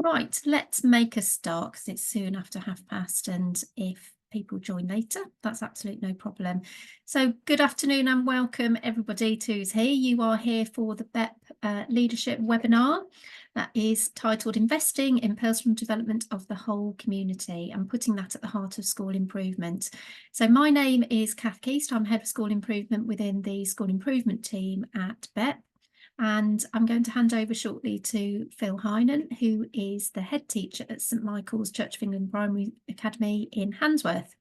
Right, let's make a start because it's soon after past, and if people join later, that's absolutely no problem. So good afternoon and welcome everybody who's here. You are here for the BEP leadership webinar that is titled Investing in Personal Development of the Whole Community and putting that at the heart of school improvement. So my name is Kath Keast. I'm Head of School Improvement within the School Improvement team at BEP. And I'm going to hand over shortly to Phil Hynan, who is the head teacher at St Michael's Church of England Primary Academy in Handsworth.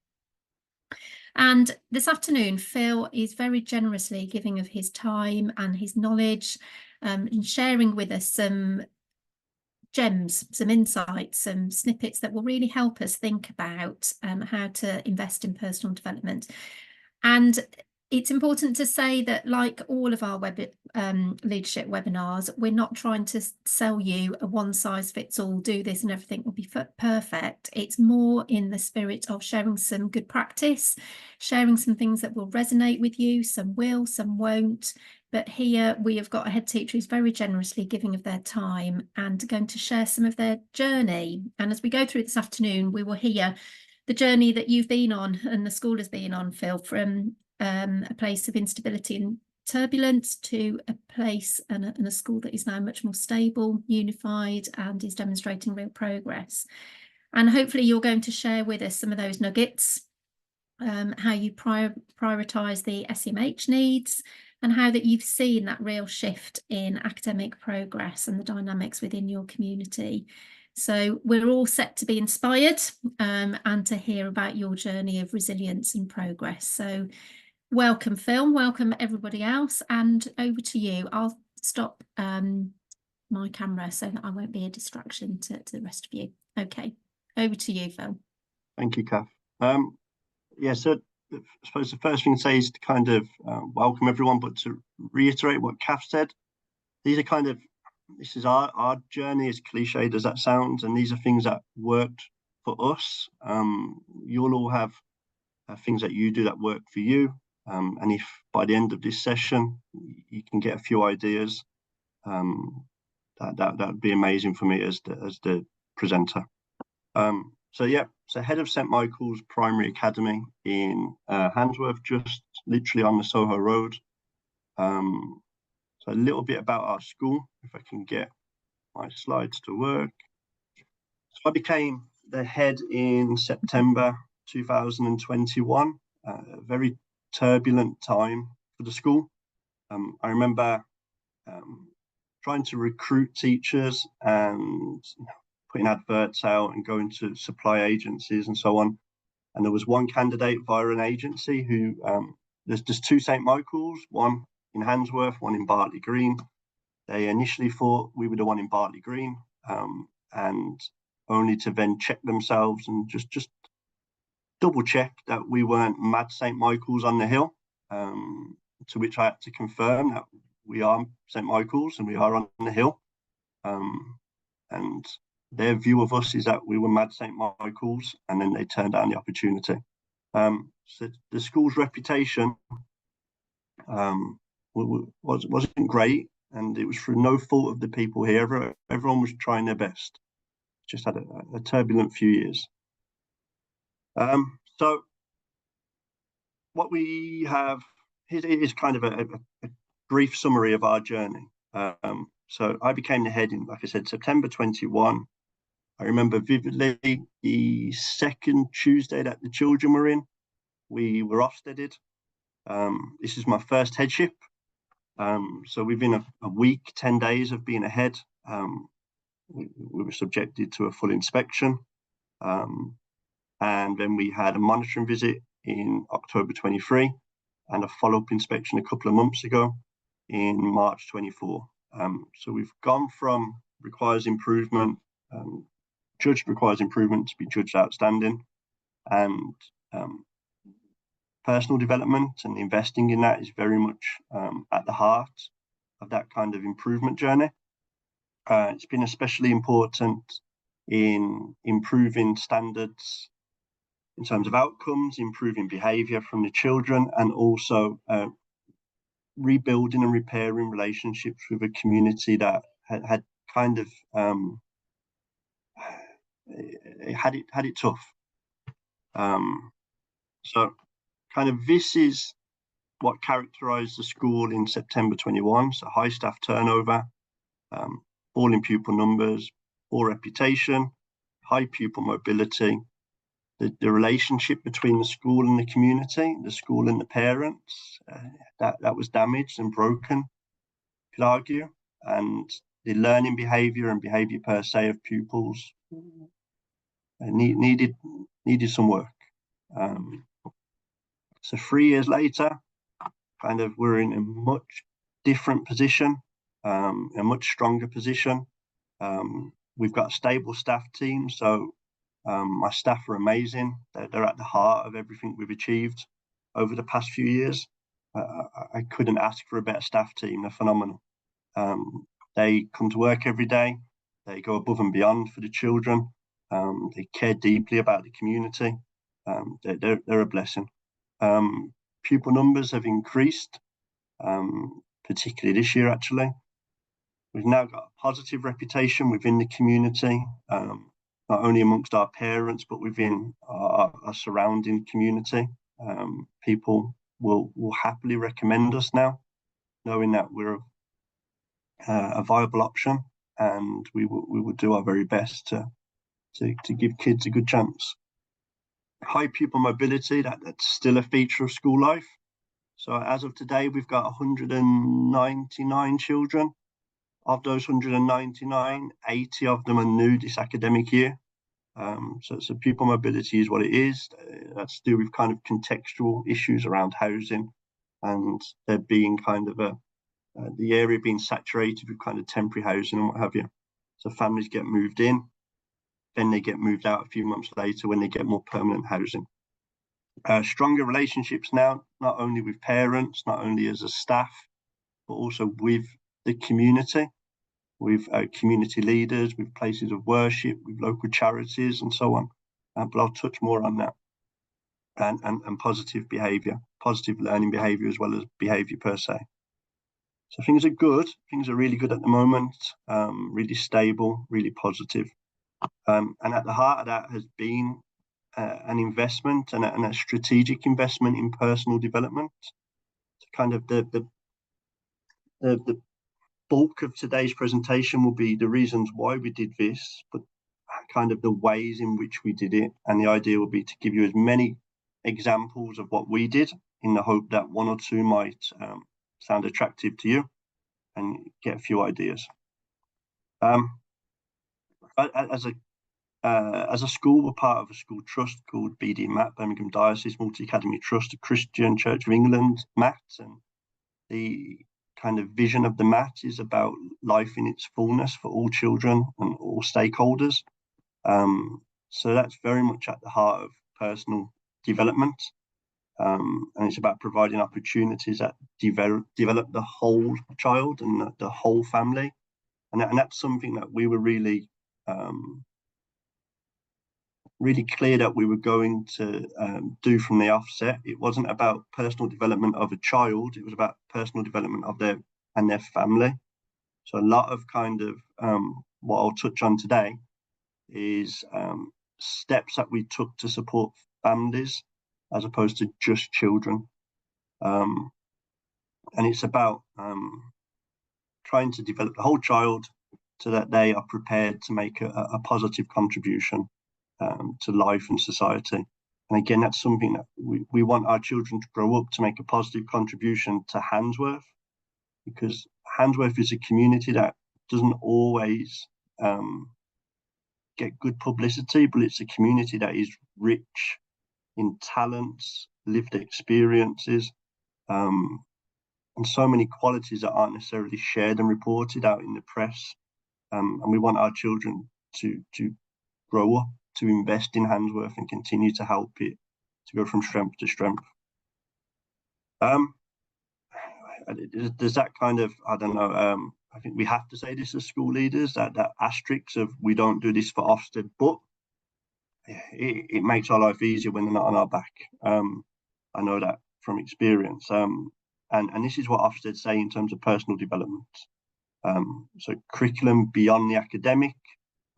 And this afternoon, Phil is very generously giving of his time and his knowledge and sharing with us some gems, some insights, some snippets that will really help us think about how to invest in personal development. And it's important to say that, like all of our leadership webinars, we're not trying to sell you a one-size-fits-all, do this and everything will be perfect. It's more in the spirit of sharing some good practice, sharing some things that will resonate with you, some will, some won't. But here we have got a head teacher who's very generously giving of their time and going to share some of their journey. And as we go through this afternoon, we will hear the journey that you've been on and the school has been on, Phil, from a place of instability and turbulence to a place and a school that is now much more stable, unified, and is demonstrating real progress. And hopefully you're going to share with us some of those nuggets, how you prioritise the SEMH needs, and how that you've seen that real shift in academic progress and the dynamics within your community. So we're all set to be inspired and to hear about your journey of resilience and progress. So welcome, Phil, welcome everybody else, and over to you. I'll stop my camera so that I won't be a distraction to the rest of you. Okay, over to you, Phil. Thank you, Kath. Yeah, so I suppose the first thing to say is to kind of welcome everyone, but to reiterate what Kath said, these are kind of, this is our journey, as cliched as that sounds, and these are things that worked for us. You'll all have things that you do that work for you. And if by the end of this session, you can get a few ideas, that would be amazing for me as the presenter. So head of St Michael's Primary Academy in Handsworth, just literally on the Soho Road. So a little bit about our school, if I can get my slides to work. So I became the head in September 2021, a very turbulent time for the school. I remember trying to recruit teachers and putting adverts out and going to supply agencies and so on. And there was one candidate via an agency who, there's just two St Michael's, one in Handsworth, one in Bartley Green. They initially thought we were the one in Bartley Green, and only to then check themselves and just double check that we weren't mad St Michael's on the hill, to which I had to confirm that we are St Michael's and we are on the hill. And their view of us is that we were mad St Michael's, and then they turned down the opportunity. So the school's reputation wasn't great, and it was through no fault of the people here. Everyone was trying their best. Just had a turbulent few years. So what we have is kind of a brief summary of our journey. So I became the head in, like I said, September 21. I remember vividly the second Tuesday that the children were in. We were Ofsteded. This is my first headship. So within a week, 10 days of being ahead, we were subjected to a full inspection. And then we had a monitoring visit in October 23 and a follow-up inspection a couple of months ago in March 24. So we've gone from requires improvement, judged requires improvement, to be judged outstanding, and personal development and investing in that is very much at the heart of that kind of improvement journey. It's been especially important in improving standards in terms of outcomes, improving behaviour from the children, and also rebuilding and repairing relationships with a community that had kind of it had it tough. So kind of this is what characterised the school in September 21. So high staff turnover, falling pupil numbers, poor reputation, high pupil mobility, the relationship between the school and the community, the school and the parents, that was damaged and broken, you could argue, and the learning behaviour and behaviour per se of pupils needed some work. So 3 years later, kind of we're in a much different position, a much stronger position. We've got a stable staff team, so my staff are amazing. They're at the heart of everything we've achieved over the past few years. I couldn't ask for a better staff team. They're phenomenal. They come to work every day. They go above and beyond for the children. They care deeply about the community. They're a blessing. Pupil numbers have increased, particularly this year, actually. We've now got a positive reputation within the community, not only amongst our parents, but within our surrounding community. People will happily recommend us now, knowing that we're a viable option, and we will do our very best to give kids a good chance. High pupil mobility, that's still a feature of school life. So as of today, we've got 199 children. Of those 199, 80 of them are new this academic year. So pupil mobility is what it is. That's to do with kind of contextual issues around housing, and there being kind of the area being saturated with kind of temporary housing and what have you. So families get moved in, then they get moved out a few months later when they get more permanent housing. Stronger relationships now, not only with parents, not only as a staff, but also with the community, with community leaders, with places of worship, with local charities and so on. But I'll touch more on that. And positive behaviour, positive learning behaviour as well as behaviour per se. So things are good. Things are really good at the moment, really stable, really positive. And at the heart of that has been an investment and a strategic investment in personal development. So kind of the bulk of today's presentation will be the reasons why we did this, but kind of the ways in which we did it. And the idea will be to give you as many examples of what we did, in the hope that one or two might sound attractive to you and get a few ideas. As a school, we're part of a school trust called BD-MAT, Birmingham Diocese Multi-Academy Trust, a Christian Church of England MAT, and the kind of vision of the MAT is about life in its fullness for all children and all stakeholders. So that's very much at the heart of personal development, and it's about providing opportunities that develop the whole child and the whole family, and that's something that we were really clear that we were going to do from the offset. It wasn't about personal development of a child, it was about personal development of their family. So a lot of kind of what I'll touch on today is steps that we took to support families as opposed to just children. And it's about trying to develop the whole child so that they are prepared to make a positive contribution to life and society. And again, that's something that we want our children to grow up to make a positive contribution to Handsworth, because Handsworth is a community that doesn't always get good publicity, but it's a community that is rich in talents, lived experiences, and so many qualities that aren't necessarily shared and reported out in the press. And we want our children to grow up, to invest in Handsworth and continue to help it to go from strength to strength. Does that kind of, I don't know, I think we have to say this as school leaders, that asterisk of we don't do this for Ofsted, but it makes our life easier when they're not on our back. I know that from experience. And this is what Ofsted say in terms of personal development. So curriculum beyond the academic,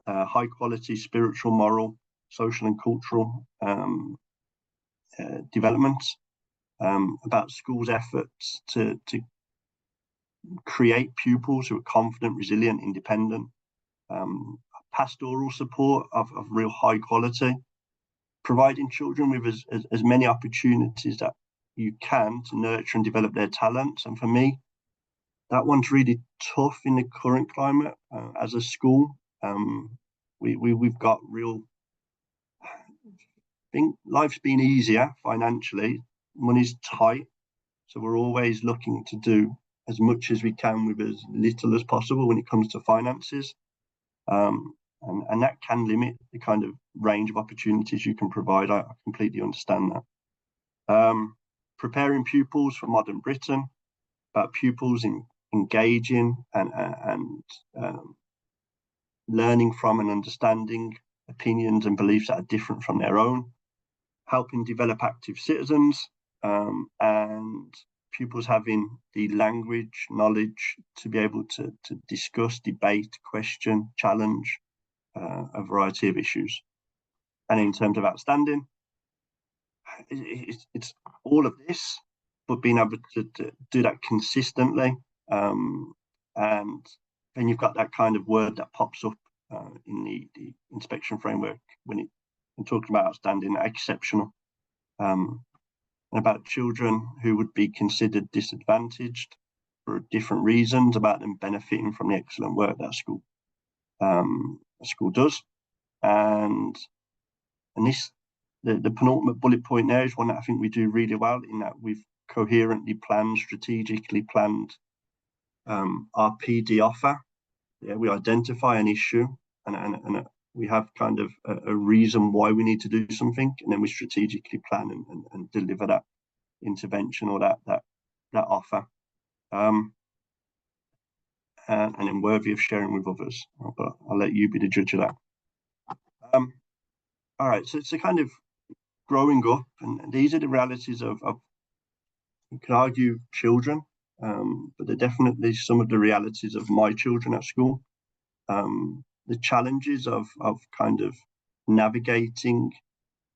high quality spiritual, moral, social and cultural development, about schools' efforts to create pupils who are confident, resilient, independent, pastoral support of real high quality, providing children with as many opportunities that you can to nurture and develop their talents. And for me, that one's really tough in the current climate. As a school, we've got real, I think life's been easier financially, money's tight, so we're always looking to do as much as we can with as little as possible when it comes to finances. And that can limit the kind of range of opportunities you can provide. I completely understand that. Preparing pupils for modern Britain, about pupils engaging and learning from and understanding opinions and beliefs that are different from their own, helping develop active citizens, and pupils having the language, knowledge to be able to discuss, debate, question, challenge a variety of issues. And in terms of outstanding, it's all of this, but being able to do that consistently. And then you've got that kind of word that pops up in the inspection framework when talking about outstanding, exceptional, about children who would be considered disadvantaged for different reasons, about them benefiting from the excellent work that a school does. And this, the penultimate bullet point there is one that I think we do really well, in that we've coherently planned, strategically planned our PD offer. Yeah, we identify an issue and we have kind of a reason why we need to do something, and then we strategically plan and deliver that intervention or that offer, and then worthy of sharing with others. But I'll let you be the judge of that. All right, so it's a kind of growing up, and these are the realities of you could argue children, but they're definitely some of the realities of my children at school. The challenges of kind of navigating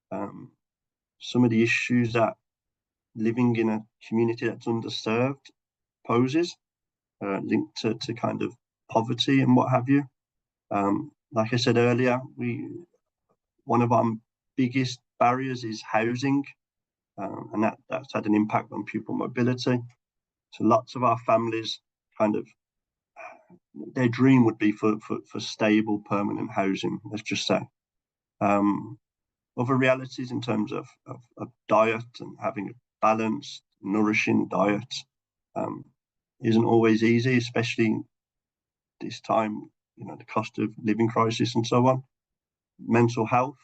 some of the issues that living in a community that's underserved poses, linked to kind of poverty and what have you. Like I said earlier, one of our biggest barriers is housing, and that's had an impact on pupil mobility. So lots of our families kind of, their dream would be for stable, permanent housing, let's just say. Other realities in terms of diet and having a balanced, nourishing diet isn't always easy, especially this time, the cost of living crisis and so on. Mental health,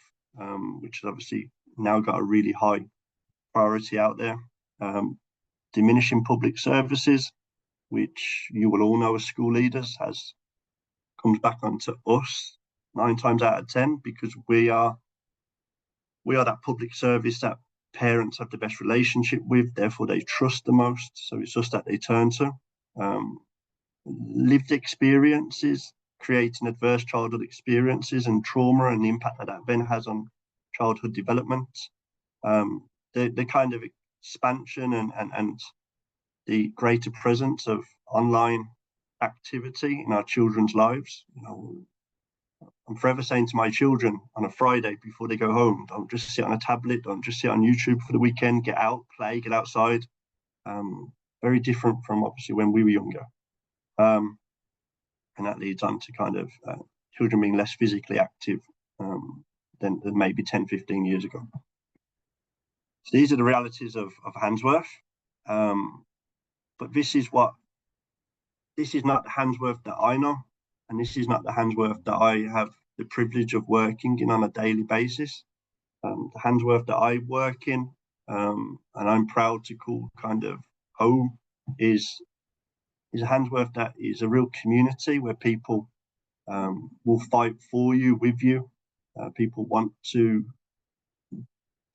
which has obviously now got a really high priority out there. Diminishing public services, which you will all know as school leaders, comes back onto us 9 times out of 10, because we are that public service that parents have the best relationship with, therefore they trust the most. So it's us that they turn to. Lived experiences, creating adverse childhood experiences and trauma, and the impact that then has on childhood development. The kind of expansion and the greater presence of online activity in our children's lives. I'm forever saying to my children on a Friday before they go home, don't just sit on a tablet, don't just sit on YouTube for the weekend, get out, play, get outside. Very different from obviously when we were younger. And that leads on to kind of children being less physically active than maybe 10, 15 years ago. So these are the realities of Handsworth. But this is not the Handsworth that I know, and this is not the Handsworth that I have the privilege of working in on a daily basis. The Handsworth that I work in, and I'm proud to call kind of home, is a Handsworth that is a real community where people will fight for you, with you. People want to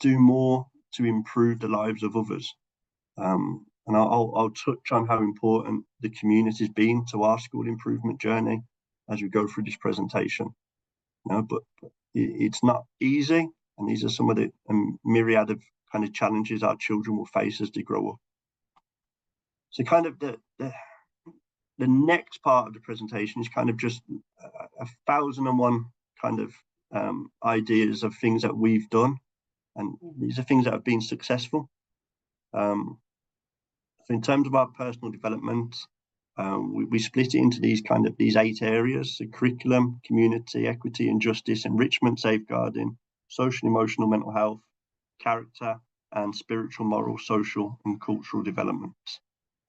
do more to improve the lives of others. And I'll touch on how important the community has been to our school improvement journey as we go through this presentation. but it's not easy. And these are some of the myriad of kind of challenges our children will face as they grow up. So kind of the next part of the presentation is kind of just 1,001 kind of ideas of things that we've done. And these are things that have been successful. So in terms of our personal development, we split it into these 8 areas: so curriculum, community, equity and justice, enrichment, safeguarding, social, emotional, mental health, character, and spiritual, moral, social, and cultural development.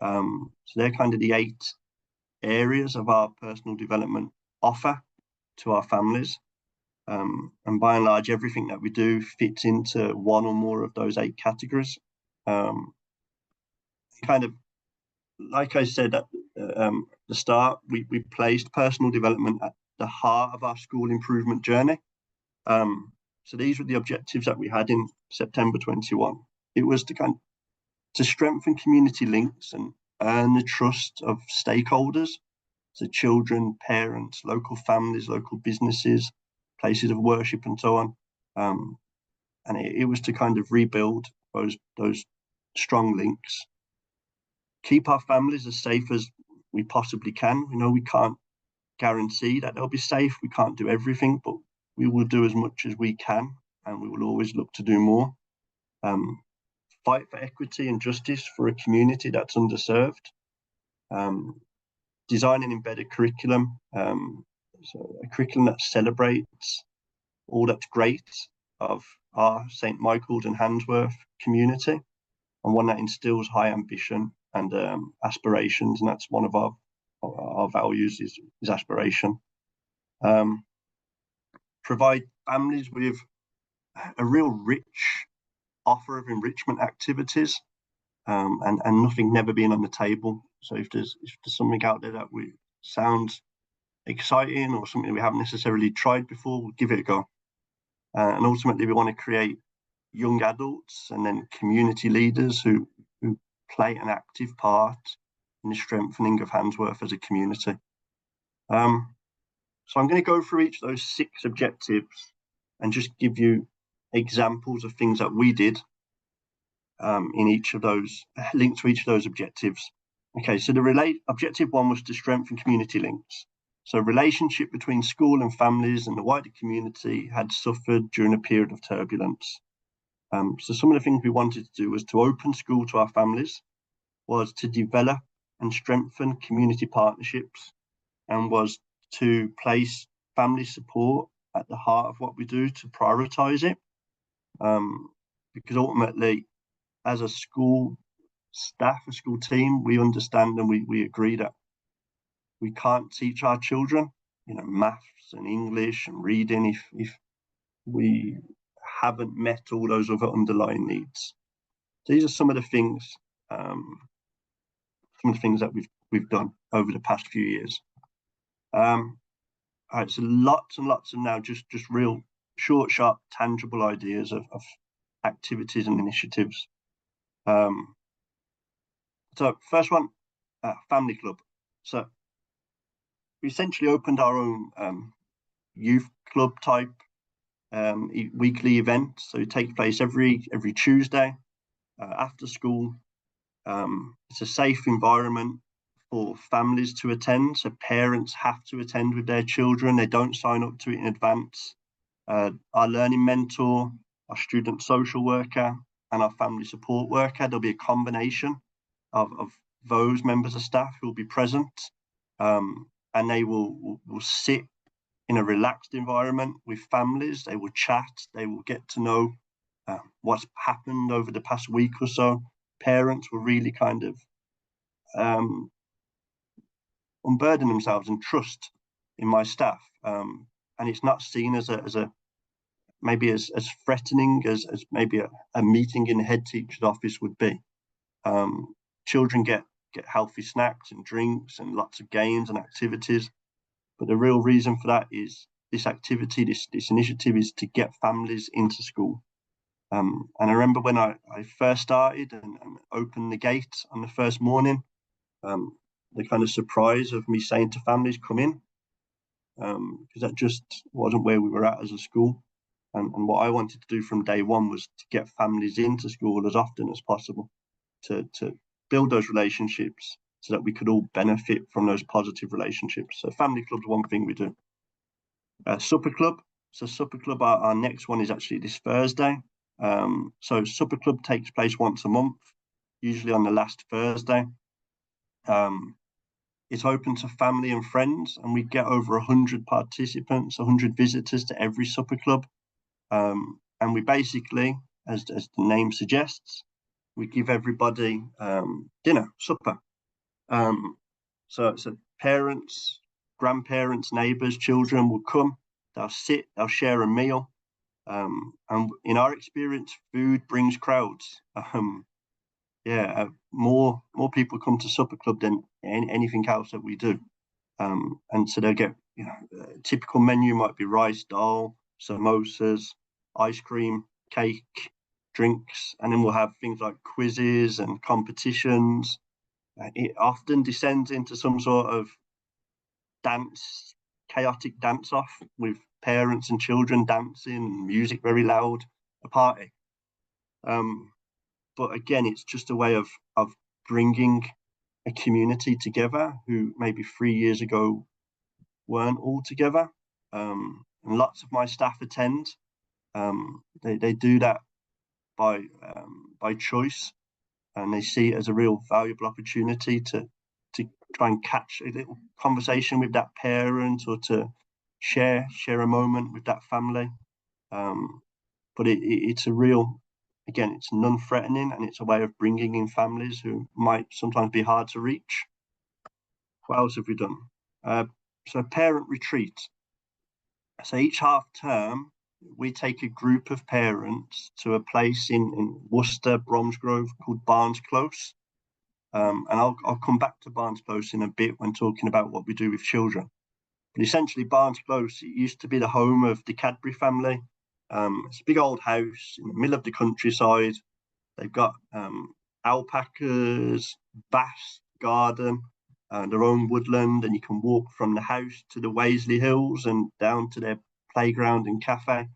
So they're kind of the 8 areas of our personal development offer to our families. And by and large, everything that we do fits into one or more of those 8 categories. Kind of, like I said at the start, we placed personal development at the heart of our school improvement journey. So these were the objectives that we had in September 21. It was to strengthen community links and earn the trust of stakeholders, so children, parents, local families, local businesses, places of worship, and so on. And it was to kind of rebuild those strong links, keep our families as safe as we possibly can. We can't guarantee that they'll be safe. We can't do everything, but we will do as much as we can, and we will always look to do more. Fight for equity and justice for a community that's underserved. Design and embed a curriculum, so a curriculum that celebrates all that's great of our St. Michael's and Handsworth community, and one that instills high ambition and aspirations, and that's one of our values is aspiration. Provide families with a real rich offer of enrichment activities, and nothing never being on the table. So if there's something out there that sounds exciting or something we haven't necessarily tried before, we'll give it a go. And ultimately, we want to create young adults and then community leaders who play an active part in the strengthening of Handsworth as a community. So I'm going to go through each of those 6 objectives and just give you examples of things that we did in each of those, linked to each of those objectives. Okay, so objective 1 was to strengthen community links. So relationship between school and families and the wider community had suffered during a period of turbulence. So some of the things we wanted to do was to open school to our families, was to develop and strengthen community partnerships, and was to place family support at the heart of what we do, to prioritize it. Because ultimately, as a school staff, a school team, we understand and we agree that we can't teach our children, maths and English and reading if we haven't met all those other underlying needs. So these are some of the things, that we've done over the past few years. All right, so lots and lots of now just real short, sharp, tangible ideas of activities and initiatives. So first one, family club. So we essentially opened our own youth club type weekly event. So it takes place every Tuesday after school. It's a safe environment for families to attend. So parents have to attend with their children. They don't sign up to it in advance. Our learning mentor, our student social worker, and our family support worker, there'll be a combination of those members of staff who will be present, and they will sit in a relaxed environment with families. They will chat, they will get to know what's happened over the past week or so. Parents will really kind of unburden themselves and trust in my staff, and it's not seen as maybe as threatening as maybe a meeting in the head teacher's office would be. Children get healthy snacks and drinks and lots of games and activities, but the real reason for that is this activity, this initiative, is to get families into school. And I remember when I first started and opened the gate on the first morning, the kind of surprise of me saying to families, come in. because that just wasn't where we were at as a school. And what I wanted to do from day one was to get families into school as often as possible, to build those relationships so that we could all benefit from those positive relationships. So family club's one thing we do. Supper club. So supper club, our next one is actually this Thursday. So supper club takes place once a month, usually on the last Thursday. It's open to family and friends, and we get over 100 participants, 100 visitors to every supper club. And we basically, as the name suggests, we give everybody dinner, supper. So parents, grandparents, neighbours, children will come, they'll sit, they'll share a meal. And in our experience, food brings crowds. More people come to supper club than anything else that we do. And so they'll get, a typical menu might be rice, dal, samosas, ice cream, cake, drinks, and then we'll have things like quizzes and competitions. It often descends into some sort of chaotic dance off with parents and children dancing, music very loud, a party. But again, it's just a way of bringing a community together who maybe 3 years ago weren't all together. And lots of my staff attend. They do that by choice, and they see it as a real valuable opportunity to try and catch a little conversation with that parent, or to share a moment with that family. But it's a real, again, it's non-threatening, and it's a way of bringing in families who might sometimes be hard to reach. What else have we done? So parent retreat. So each half term, we take a group of parents to a place in Worcester, Bromsgrove, called Barnes Close. And I'll come back to Barnes Close in a bit when talking about what we do with children. But essentially, Barnes Close, it used to be the home of the Cadbury family. It's a big old house in the middle of the countryside. They've got alpacas, vast garden, their own woodland, and you can walk from the house to the Waisley Hills and down to their playground and cafe.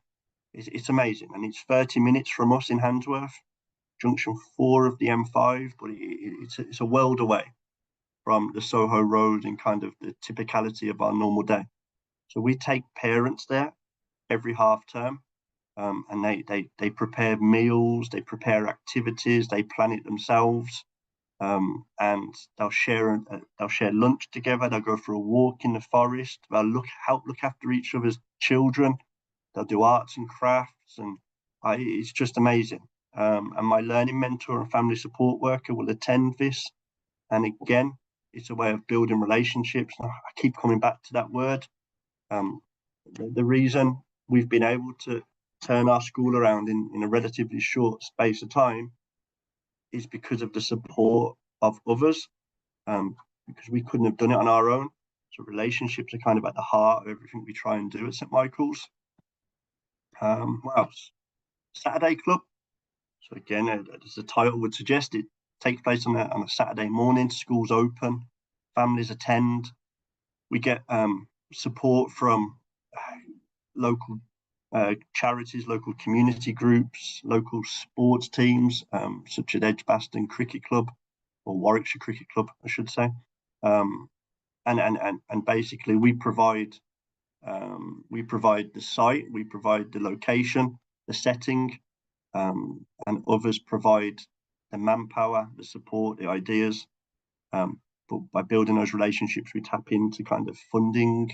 It's amazing, and it's 30 minutes from us in Handsworth, junction 4 of the M5, but it's a world away from the Soho Road and kind of the typicality of our normal day. So we take parents there every half term, and they prepare meals, they prepare activities, they plan it themselves, and they'll share lunch together. They'll go for a walk in the forest. They'll help look after each other's children. They'll do arts and crafts, and it's just amazing. And my learning mentor and family support worker will attend this. And again, it's a way of building relationships. I keep coming back to that word. The reason we've been able to turn our school around in a relatively short space of time is because of the support of others, because we couldn't have done it on our own. So relationships are kind of at the heart of everything we try and do at St Michael's. What else? Saturday Club. So again, as the title would suggest, it takes place on a Saturday morning. School's open, families attend. We get support from local charities, local community groups, local sports teams, such as Edgbaston Cricket Club, or Warwickshire Cricket Club, I should say. And basically we provide the site, we provide the location, the setting, and others provide the manpower, the support, the ideas. But by building those relationships, we tap into kind of funding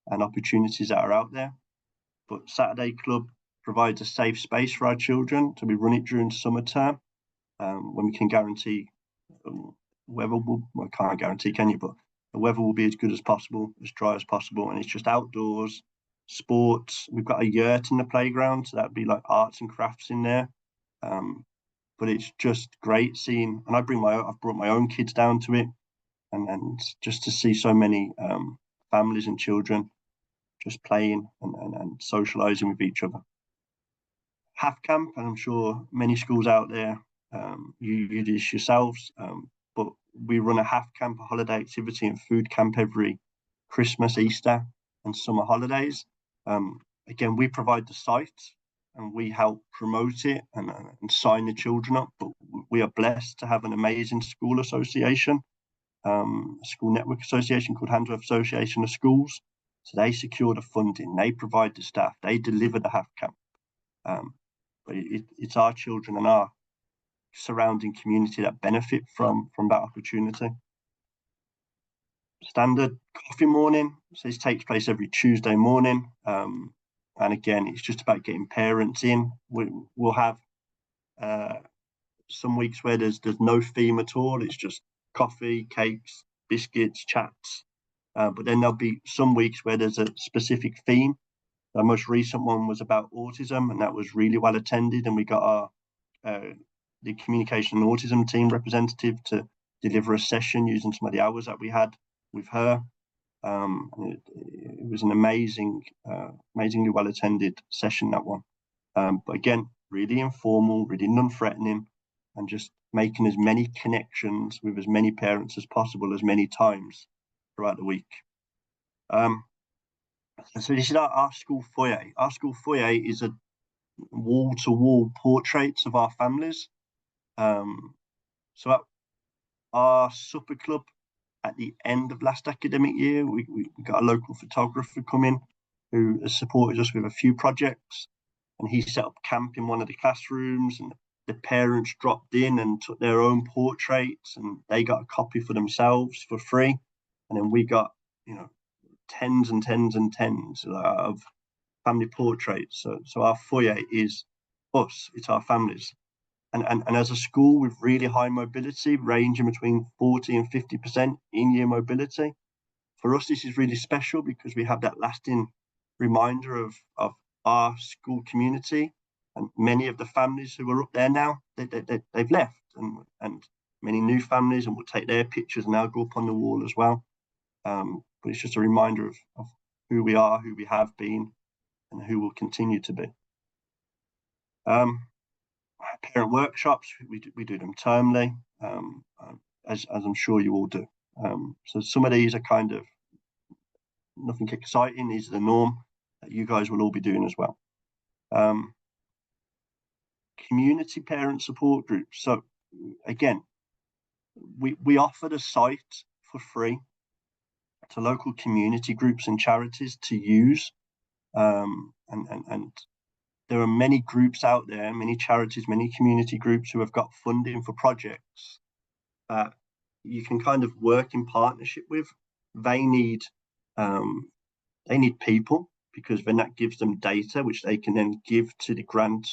and opportunities that are out there. But Saturday Club provides a safe space for our children. So we run it during summer term, when we can guarantee weather will, well, can't guarantee, can you? But the weather will be as good as possible, as dry as possible, and it's just outdoors, sports. We've got a yurt in the playground, so that'd be like arts and crafts in there. But it's just great seeing, and I've brought my own kids down to it, and just to see so many families and children just playing and socializing with each other. Half camp, and I'm sure many schools out there, you do this yourselves, but we run a half camp, a holiday activity and food camp every Christmas, Easter, and summer holidays. Again, we provide the site and we help promote it and sign the children up. But we are blessed to have an amazing school association, school network association called Handsworth Association of Schools. So they secure the funding, they provide the staff, they deliver the half camp. But it's our children and our surrounding community that benefit from that opportunity. Standard coffee morning, so this takes place every Tuesday morning, and again, it's just about getting parents in. We'll have some weeks where there's no theme at all. It's just coffee, cakes, biscuits, chats. But then there'll be some weeks where there's a specific theme. The most recent one was about autism, and that was really well attended. And we got the communication and autism team representative to deliver a session using some of the hours that we had with her. It was an amazingly well attended session, that one. But again, really informal, really non-threatening, and just making as many connections with as many parents as possible, as many times throughout the week. So this is our school foyer. Our school foyer is a wall-to-wall portraits of our families. So at our supper club at the end of last academic year, we got a local photographer come in who has supported us with a few projects, and he set up camp in one of the classrooms, and the parents dropped in and took their own portraits, and they got a copy for themselves for free. And then we got, tens and tens and tens of family portraits. So our foyer is us, it's our families. And as a school with really high mobility, ranging between 40 and 50% in-year mobility, for us this is really special because we have that lasting reminder of our school community, and many of the families who are up there now, they've left, and many new families, and we'll take their pictures and they'll go up on the wall as well. But it's just a reminder of who we are, who we have been, and who will continue to be. Parent workshops, we do them termly, as I'm sure you all do. So some of these are kind of nothing exciting. These are the norm that you guys will all be doing as well. Community parent support groups. So again, we offer the site for free to local community groups and charities to use, and there are many groups out there, many charities, many community groups who have got funding for projects that you can kind of work in partnership with. They need people, because then that gives them data which they can then give to the grant,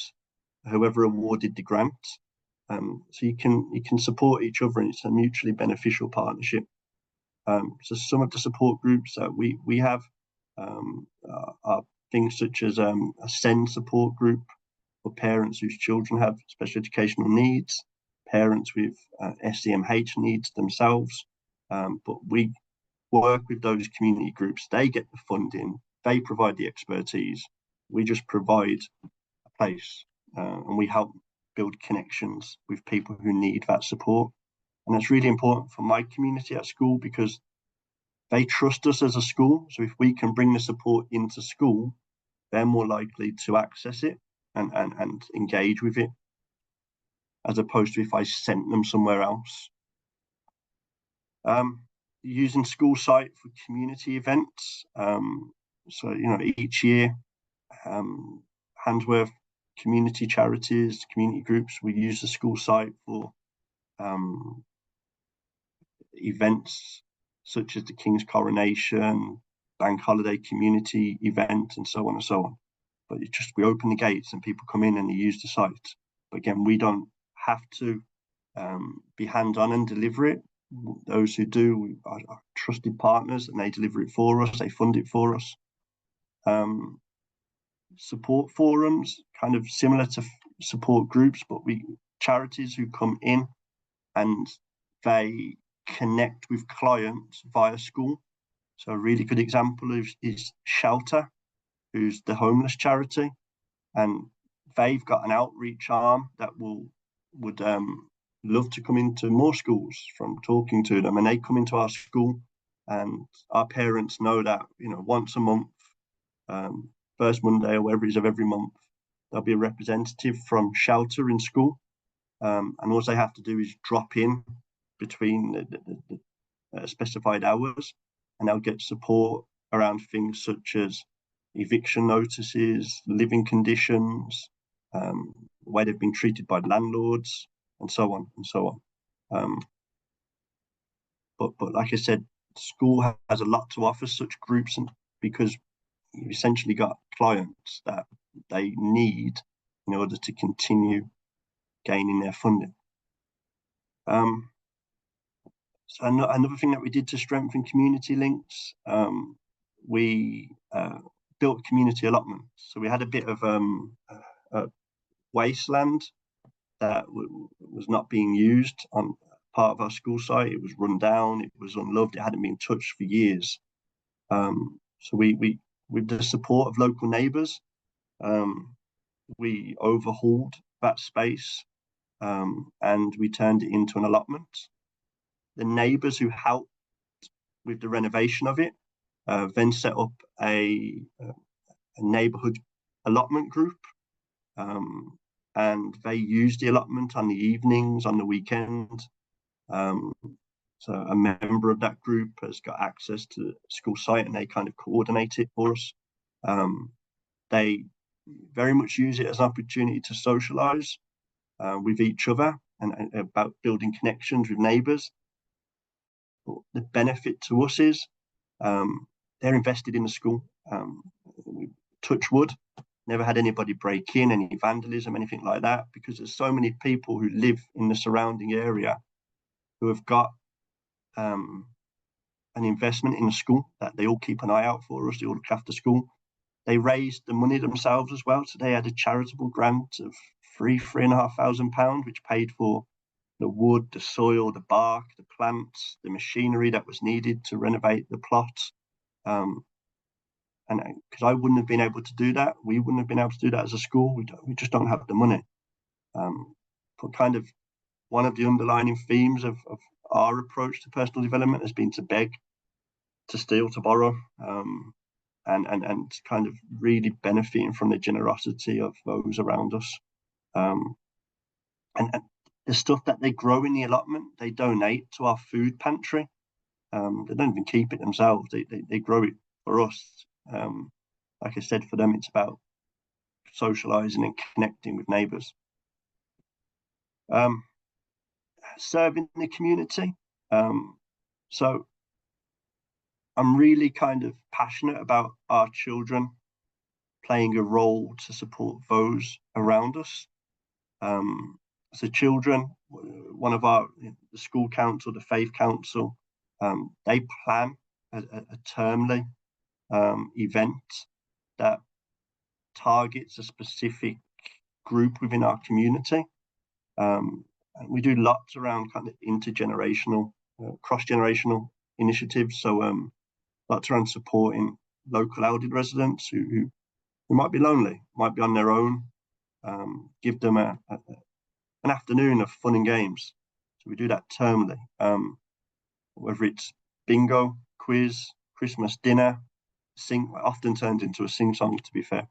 whoever awarded the grant. So you can support each other, and it's a mutually beneficial partnership. So some of the support groups that we have are things such as a SEND support group for parents whose children have special educational needs, parents with SEMH needs themselves. But we work with those community groups. They get the funding, they provide the expertise. We just provide a place, and we help build connections with people who need that support. And that's really important for my community at school, because they trust us as a school. So if we can bring the support into school, they're more likely to access it and engage with it, as opposed to if I sent them somewhere else. Using school site for community events. So, each year, Handsworth community charities, community groups, we use the school site for events such as the King's Coronation, bank holiday community event, and so on and so on. But we open the gates and people come in and they use the site. But again, we don't have to be hands-on and deliver it. Those who do are trusted partners, and they deliver it for us, they fund it for us. Support forums, kind of similar to support groups, but charities who come in and they connect with clients via school. So a really good example is Shelter, who's the homeless charity, and they've got an outreach arm that would love to come into more schools from talking to them, and they come into our school and our parents know that, you know, once a month, first Monday or whatever it is of every month, there'll be a representative from shelter in school, and all they have to do is drop in between the specified hours, and they'll get support around things such as eviction notices, living conditions, the way they've been treated by landlords, and so on and so on. But like I said, school has a lot to offer such groups, and because you've essentially got clients that they need in order to continue gaining their funding. So another thing that we did to strengthen community links, we built community allotments. So we had a bit of wasteland that was not being used on part of our school site. It was run down, it was unloved, it hadn't been touched for years. So we with the support of local neighbours, we overhauled that space, and we turned it into an allotment. The neighbours who helped with the renovation of it then set up a neighbourhood allotment group, and they used the allotment on the evenings, on the weekend. So a member of that group has got access to the school site, and they kind of coordinate it for us. They very much use it as an opportunity to socialise with each other and about building connections with neighbours. But the benefit to us is they're invested in the school. Touch wood, never had anybody break in, any vandalism, anything like that, because there's so many people who live in the surrounding area who have got an investment in the school, that they all keep an eye out for us, they all look after school. They raised the money themselves as well. So they had a charitable grant of £3,500, which paid for the wood, the soil, the bark, the plants, the machinery that was needed to renovate the plot. And because I wouldn't have been able to do that, we wouldn't have been able to do that as a school. We just don't have the money. But kind of one of the underlining themes of our approach to personal development has been to beg, to steal, to borrow, and kind of really benefiting from the generosity of those around us. And the stuff that they grow in the allotment, they donate to our food pantry. They don't even keep it themselves. They grow it for us. Like I said, for them, it's about socializing and connecting with neighbours. Serving the community. So I'm really kind of passionate about our children playing a role to support those around us. So children, one of our, the school council, the faith council, they plan a termly event that targets a specific group within our community. And we do lots around kind of intergenerational, cross-generational initiatives. So lots around supporting local elderly residents who might be lonely, might be on their own. Give them an afternoon of fun and games. So we do that termly, whether it's bingo, quiz, Christmas dinner, often turns into a sing-song, to be fair.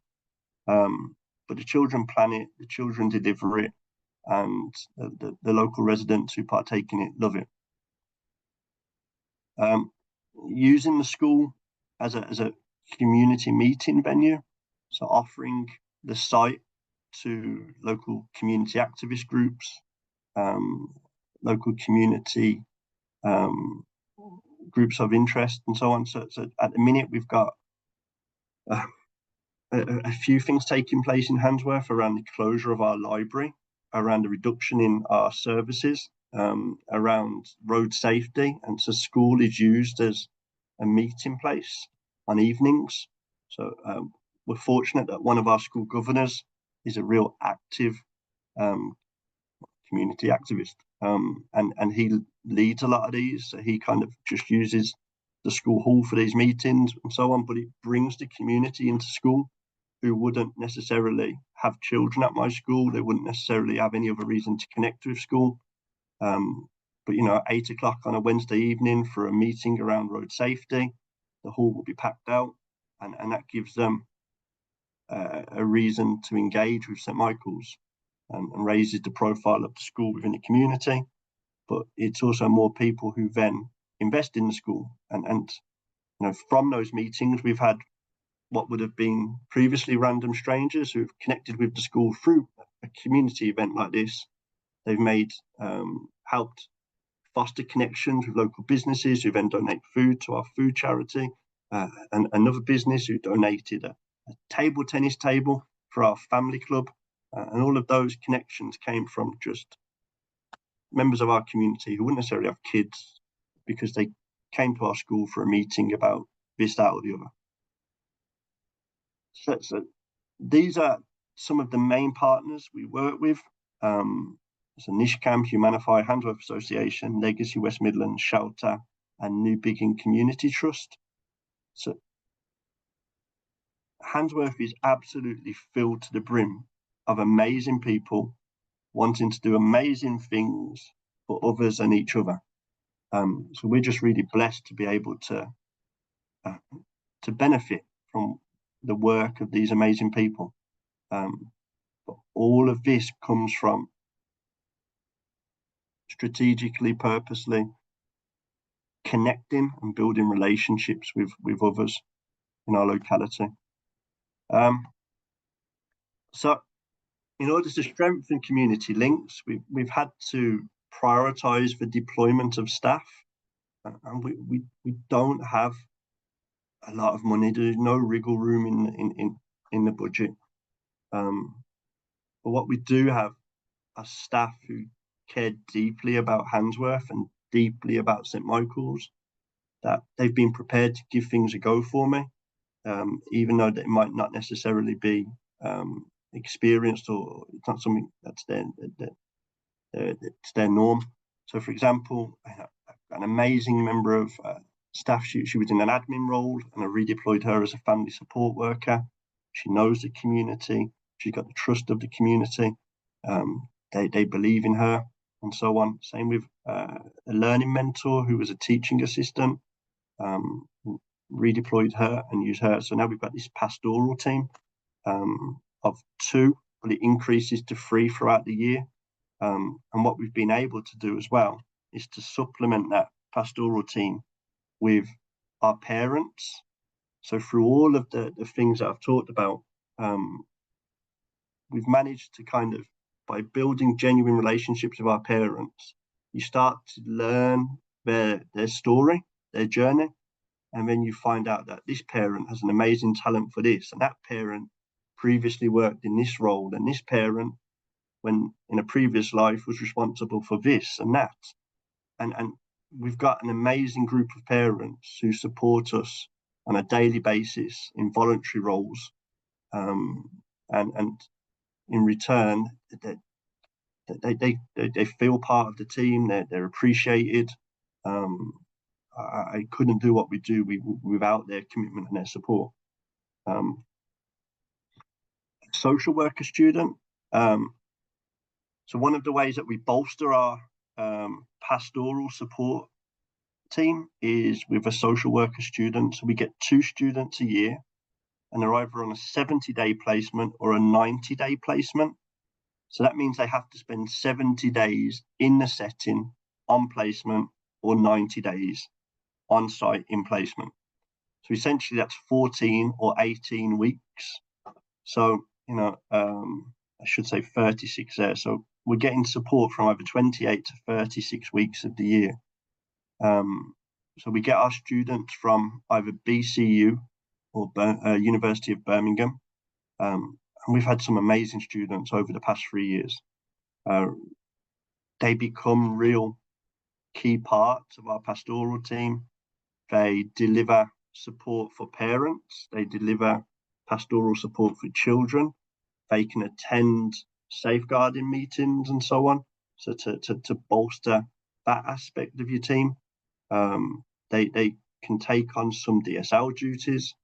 But the children plan it, the children deliver it, and the local residents who partake in it love it. Using the school as a community meeting venue, so offering the site to local community activist groups, local community groups of interest, and so on. So at the minute, we've got a few things taking place in Handsworth around the closure of our library, around the reduction in our services, around road safety. And so school is used as a meeting place on evenings. So we're fortunate that one of our school governors is a real active community activist, and he leads a lot of these. So he kind of just uses the school hall for these meetings and so on, but it brings the community into school who wouldn't necessarily have children at my school. They wouldn't necessarily have any other reason to connect with school. But, 8 o'clock on a Wednesday evening for a meeting around road safety, the hall will be packed out, and that gives them a reason to engage with St Michael's, and raises the profile of the school within the community. But it's also more people who then invest in the school. And from those meetings, we've had what would have been previously random strangers who've connected with the school through a community event like this. They've helped foster connections with local businesses who then donate food to our food charity, and another business who donated a table tennis table for our family club. And all of those connections came from just members of our community who wouldn't necessarily have kids, because they came to our school for a meeting about this, that, or the other. So these are some of the main partners we work with. So Nishcam, Humanify, Handsworth Association, Legacy West Midlands, Shelter, and New Biggin Community Trust. So Handsworth is absolutely filled to the brim of amazing people wanting to do amazing things for others and each other. So we're just really blessed to be able to benefit from the work of these amazing people. But all of this comes from strategically, purposely connecting and building relationships with others in our locality. So in order to strengthen community links, we've had to prioritize the deployment of staff, and we don't have a lot of money. There's no wriggle room in the budget. But what we do have are staff who care deeply about Handsworth and deeply about St Michael's, that they've been prepared to give things a go for me, even though they might not necessarily be experienced, or it's not something that's their norm. So, for example, an amazing member of staff, she was in an admin role, and I redeployed her as a family support worker. She knows the community. She's got the trust of the community. They believe in her, and so on. Same with a learning mentor who was a teaching assistant. Redeployed her and used her. So now we've got this pastoral team of 2, but it increases to 3 throughout the year. And what we've been able to do as well is to supplement that pastoral team with our parents. So through all of the things that I've talked about, we've managed to kind of, by building genuine relationships with our parents, you start to learn their story, their journey. And then you find out that this parent has an amazing talent for this, and that parent previously worked in this role, and this parent, when in a previous life, was responsible for this and that. And we've got an amazing group of parents who support us on a daily basis in voluntary roles. And in return, they feel part of the team. They're appreciated. I couldn't do what we do without their commitment and their support. Social worker student. So one of the ways that we bolster our pastoral support team is with a social worker student. So we get 2 students a year, and they're either on a 70-day placement or a 90-day placement. So that means they have to spend 70 days in the setting on placement, or 90 days on site in placement. So essentially that's 14 or 18 weeks. So, I should say 36 there. So we're getting support from either 28 to 36 weeks of the year. So we get our students from either BCU or University of Birmingham. And we've had some amazing students over the past 3 years. They become real key parts of our pastoral team. They deliver support for parents. They deliver pastoral support for children. They can attend safeguarding meetings and so on. So to bolster that aspect of your team, they can take on some DSL duties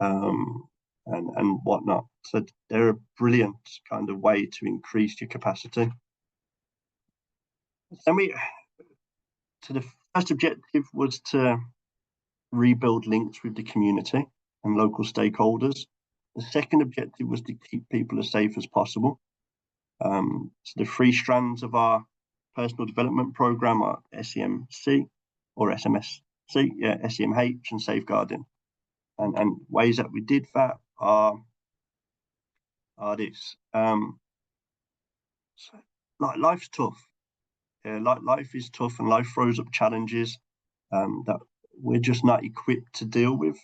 and whatnot. So they're a brilliant kind of way to increase your capacity. Then So the first objective was to rebuild links with the community and local stakeholders. The second objective was to keep people as safe as possible. So the three strands of our personal development program are SEMC or SMSC, SEMH and safeguarding. And ways that we did that are this. So, life's tough. Yeah, life is tough, and life throws up challenges that we're just not equipped to deal with.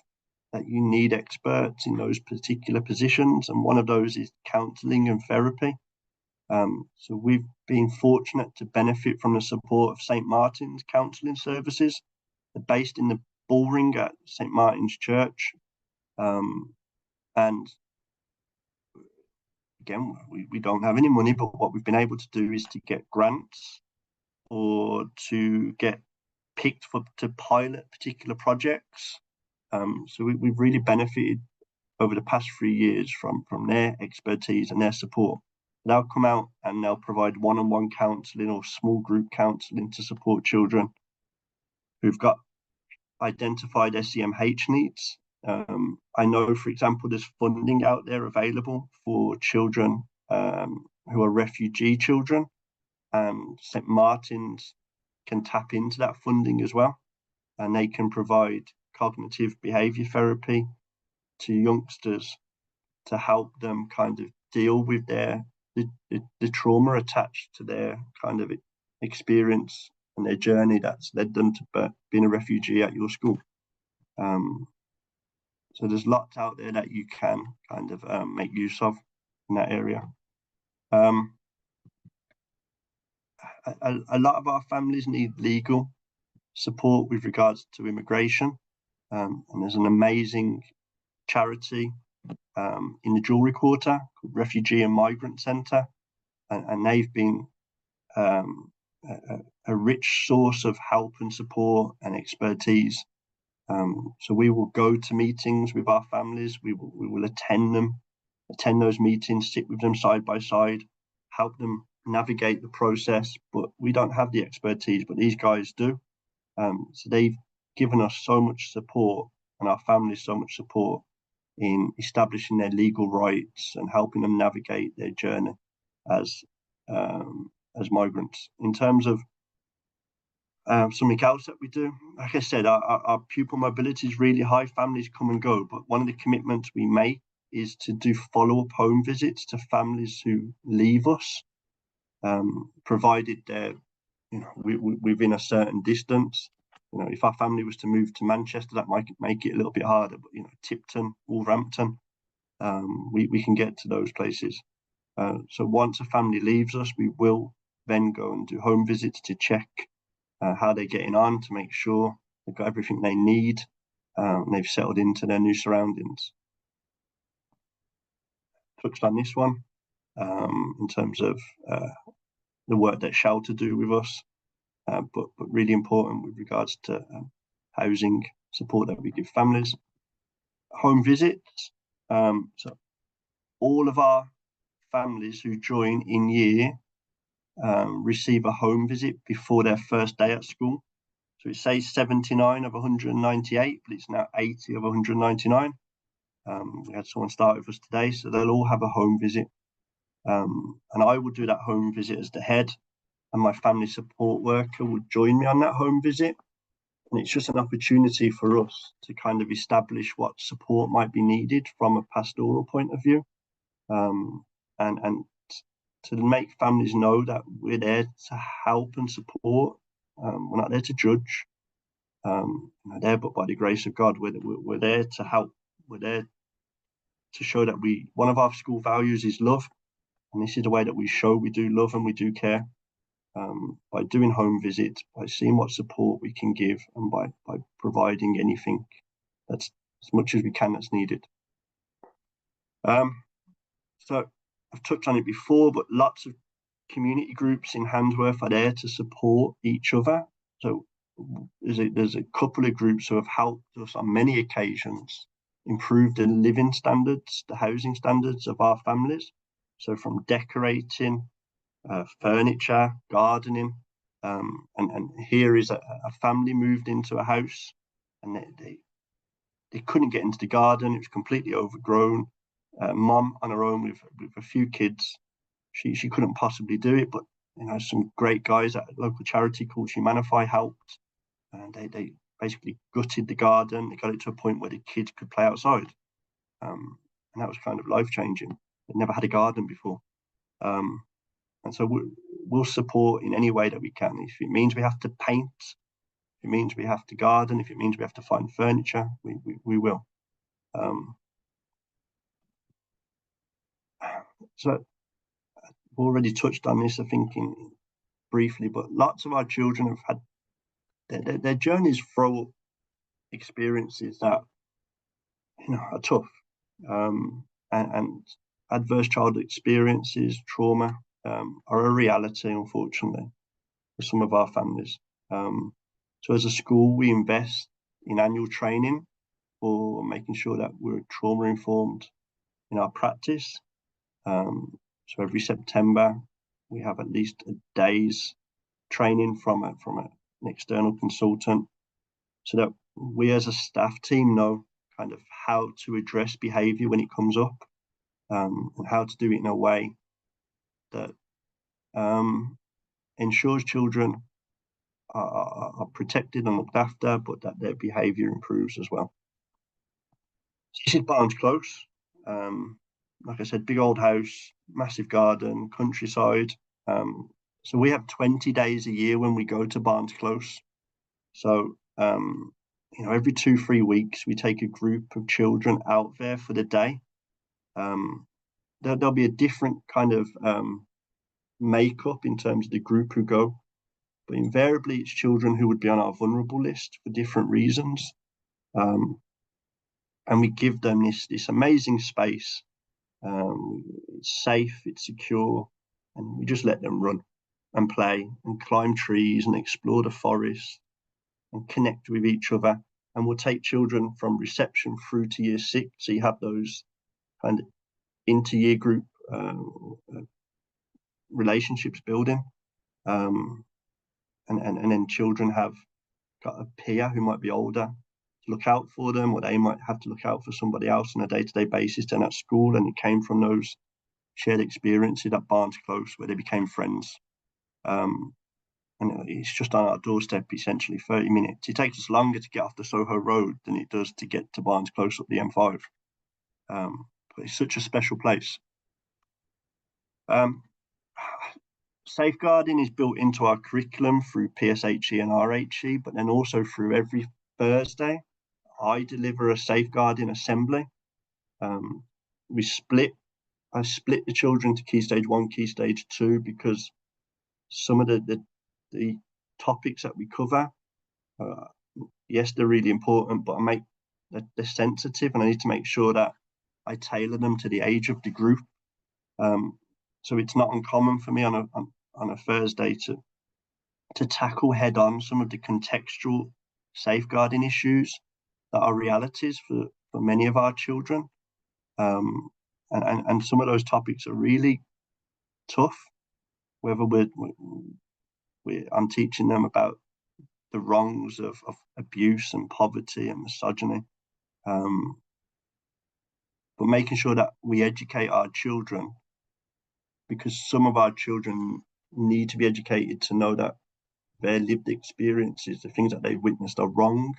That you need experts in those particular positions, and one of those is counselling and therapy. So we've been fortunate to benefit from the support of St. Martin's Counselling Services. They're based in the Bullring at St. Martin's Church. And again, we don't have any money, but what we've been able to do is to get grants or to get picked to pilot particular projects. So we've really benefited over the past 3 years from their expertise and their support. They'll come out and they'll provide one-on-one counselling or small group counselling to support children who've got identified SEMH needs. I know, for example, there's funding out there available for children who are refugee children, and St. Martin's can tap into that funding as well, and they can provide cognitive behaviour therapy to youngsters to help them kind of deal with the trauma attached to their kind of experience and their journey that's led them to being a refugee at your school. So there's lots out there that you can kind of make use of in that area. A lot of our families need legal support with regards to immigration, and there's an amazing charity in the Jewellery Quarter called Refugee and Migrant Centre, and they've been a rich source of help and support and expertise. So we will go to meetings with our families. We will attend those meetings, sit with them side by side, help them navigate the process. But we don't have the expertise, but these guys do. So they've given us so much support, and our families so much support in establishing their legal rights and helping them navigate their journey as migrants. In terms of something else that we do, like I said, our pupil mobility is really high. Families come and go, but one of the commitments we make is to do follow-up home visits to families who leave us, provided they're within a certain distance. If our family was to move to Manchester, that might make it a little bit harder, but Tipton, Wolverhampton, we can get to those places. So once a family leaves us, we will then go and do home visits to check how they're getting on, to make sure they've got everything they need, and they've settled into their new surroundings. Touched on this one in terms of the work that Shelter do with us, but really important with regards to housing support that we give families. Home visits. So all of our families who join in year receive a home visit before their first day at school. So it says 79 of 198, but it's now 80 of 199. We had someone start with us today, so they'll all have a home visit. And I will do that home visit as the head, and my family support worker will join me on that home visit. And it's just an opportunity for us to kind of establish what support might be needed from a pastoral point of view, and to make families know that we're there to help and support. We're not there to judge. We're there, but by the grace of God, we're there to help. We're there to show that one of our school values is love, and this is the way that we show we do love and we do care. By doing home visits, by seeing what support we can give, and by providing anything that's as much as we can that's needed. So I've touched on it before, but lots of community groups in Handsworth are there to support each other. So there's a couple of groups who have helped us on many occasions improve the living standards, the housing standards of our families. So from decorating, furniture, gardening, And here is a family moved into a house, and they couldn't get into the garden. It was completely overgrown. Mom on her own with a few kids, she couldn't possibly do it. But some great guys at a local charity called Humanify helped, and they basically gutted the garden. They got it to a point where the kids could play outside, and that was kind of life changing. They'd never had a garden before, and so we'll support in any way that we can. If it means we have to paint, if it means we have to garden, if it means we have to find furniture, we will. So I've already touched on this, I think, briefly, but lots of our children have had their journeys through experiences that are tough, and adverse childhood experiences, trauma, are a reality, unfortunately, for some of our families. So as a school, we invest in annual training for making sure that we're trauma informed in our practice. So every September, we have at least a day's training from an external consultant, so that we as a staff team know kind of how to address behaviour when it comes up, and how to do it in a way that ensures children are protected and looked after, but that their behaviour improves as well. So this is Barnes Close. Like I said, big old house, massive garden, countryside. So we have 20 days a year when we go to Barnes Close. So every 2-3 weeks we take a group of children out there for the day. There'll be a different kind of makeup in terms of the group who go, but invariably it's children who would be on our vulnerable list for different reasons, and we give them this amazing space. It's safe, it's secure, and we just let them run and play and climb trees and explore the forest and connect with each other. And we'll take children from reception through to year 6, so you have those kind of inter-year group relationships building, and then children have got a peer who might be older to look out for them, or they might have to look out for somebody else on a day-to-day basis then at school. And it came from those shared experiences at Barnes Close where they became friends. And it's just on our doorstep, essentially 30 minutes. It takes us longer to get off the Soho Road than it does to get to Barnes Close up the M5. But it's such a special place. Safeguarding is built into our curriculum through PSHE and RHE, but then also through every Thursday, I deliver a safeguarding assembly. I split the children to Key Stage 1, Key Stage 2, because some of the topics that we cover, yes, they're really important, but they're sensitive, and I need to make sure that I tailor them to the age of the group. So it's not uncommon for me on a Thursday to tackle head on some of the contextual safeguarding issues that are realities for many of our children. And some of those topics are really tough, whether I'm teaching them about the wrongs of abuse and poverty and misogyny, but making sure that we educate our children, because some of our children need to be educated to know that their lived experiences, the things that they've witnessed, are wrong,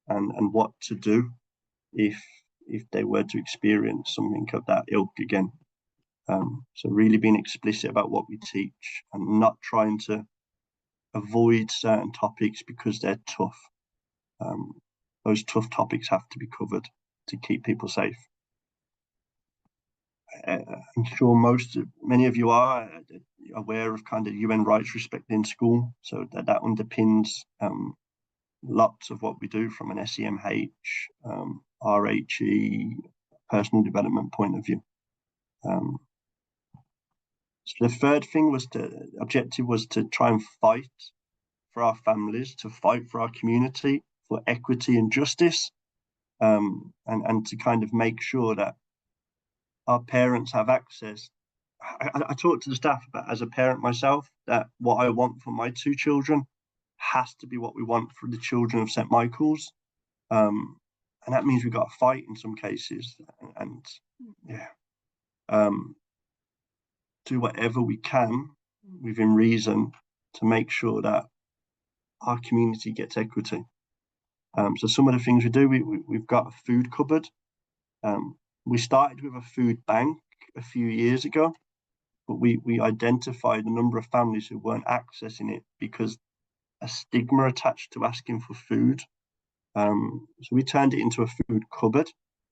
and what to do if they were to experience something of that ilk again. So really being explicit about what we teach and not trying to avoid certain topics because they're tough. Those tough topics have to be covered to keep people safe. I'm sure many of you are aware of kind of UN rights respect in school, so that underpins lots of what we do from an SEMH, RHE, personal development point of view. So the third objective was to try and fight for our families, to fight for our community, for equity and justice, and to kind of make sure that our parents have access I talk to the staff about, as a parent myself, that what I want for my 2 children has to be what we want for the children of St. Michael's. And that means we've got to fight in some cases, and yeah, do whatever we can within reason to make sure that our community gets equity. So some of the things we do, we've got a food cupboard. We started with a food bank a few years ago, but we identified a number of families who weren't accessing it because a stigma attached to asking for food. So we turned it into a food cupboard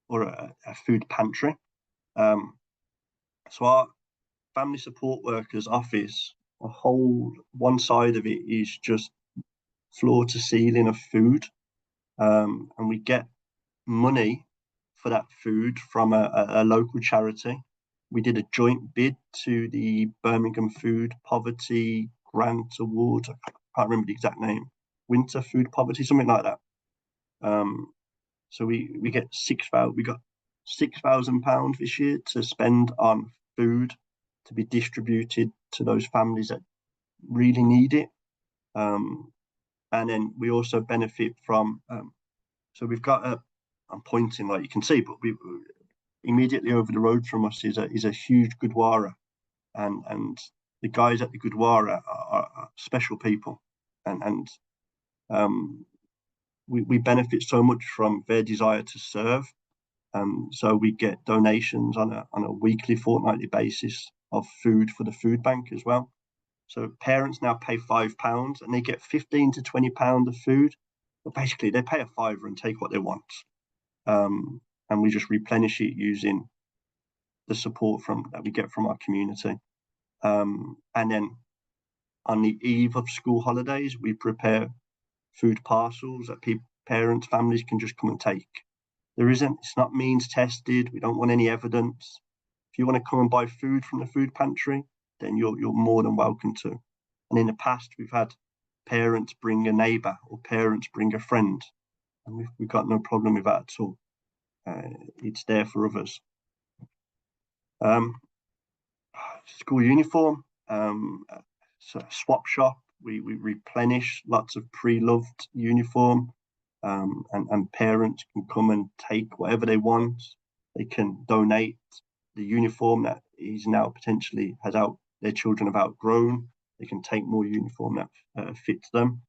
or a food pantry. So our family support workers office, a whole one side of it is just floor to ceiling of food. And we get money for that food from a local charity. We did a joint bid to the Birmingham Food Poverty Grant Award. I can't remember the exact name. Winter Food Poverty, something like that. So we get we got £6,000 this year to spend on food to be distributed to those families that really need it. And then we also benefit from. So we've got I'm pointing like you can see, but we immediately over the road from us is a huge Gurdwara, and the guys at the Gurdwara are special people, and we benefit so much from their desire to serve. So we get donations on a weekly, fortnightly basis of food for the food bank as well. So parents now pay £5 and they get £15 to £20 of food. But basically, they pay a fiver and take what they want. And we just replenish it using the support that we get from our community. And then on the eve of school holidays, we prepare food parcels that parents, families can just come and take. It's not means tested. We don't want any evidence. If you want to come and buy food from the food pantry, then you're more than welcome to. And in the past, we've had parents bring a neighbour or parents bring a friend, and we've got no problem with that at all. It's there for others. School uniform, so swap shop. We replenish lots of pre-loved uniform, and parents can come and take whatever they want. They can donate the uniform that is now potentially their children have outgrown. They can take more uniform that fits them.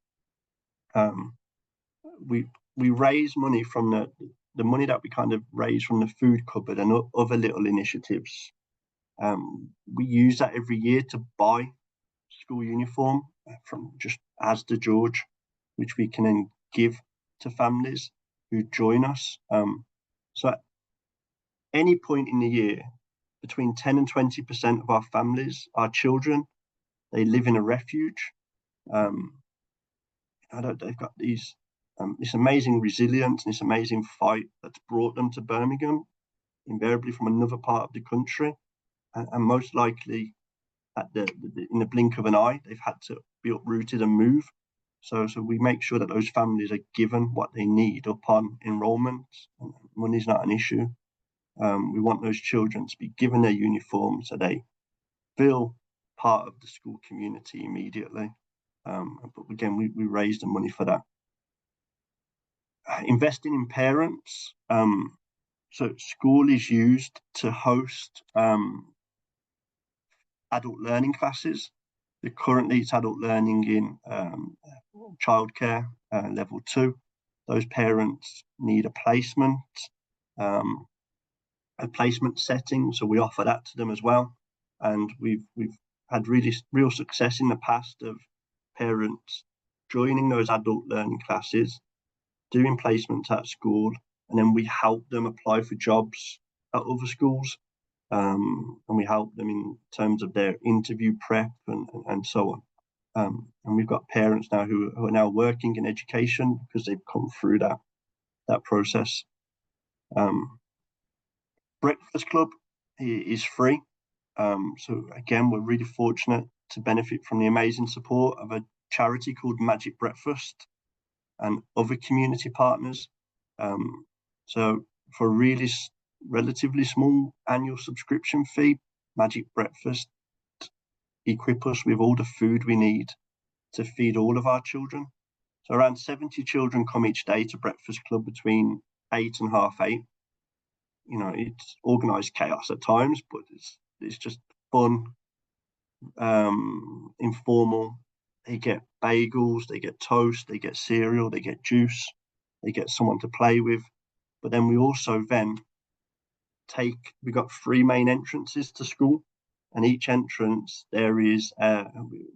We raise money from the money that we kind of raise from the food cupboard and other little initiatives. We use that every year to buy school uniform from just Asda George, which we can then give to families who join us. So at any point in the year, between 10 and 20% of our families, our children, they live in a refuge. They've got this amazing resilience and this amazing fight that's brought them to Birmingham, invariably from another part of the country, and most likely in the blink of an eye, they've had to be uprooted and move. So we make sure that those families are given what they need upon enrolment. Money's not an issue. We want those children to be given their uniform so they feel part of the school community immediately. But again, we raise the money for that. Investing in parents. So school is used to host adult learning classes. Currently, it's adult learning in childcare level 2. Those parents need a placement setting, so we offer that to them as well. And we've had real success in the past of parents joining those adult learning classes, doing placements at school, and then we help them apply for jobs at other schools. And we help them in terms of their interview prep and so on. And we've got parents now who are now working in education because they've come through that process. Breakfast Club is free. So again, we're really fortunate to benefit from the amazing support of a charity called Magic Breakfast and other community partners. So for a relatively small annual subscription fee, magic breakfast equip us with all the food we need to feed all of our children. So around 70 children come each day to Breakfast Club between 8 and 8:30. You know, it's organised chaos at times, but it's just fun, informal. They get bagels, they get toast, they get cereal, they get juice, they get someone to play with. But then we also we've got 3 main entrances to school, and each entrance there is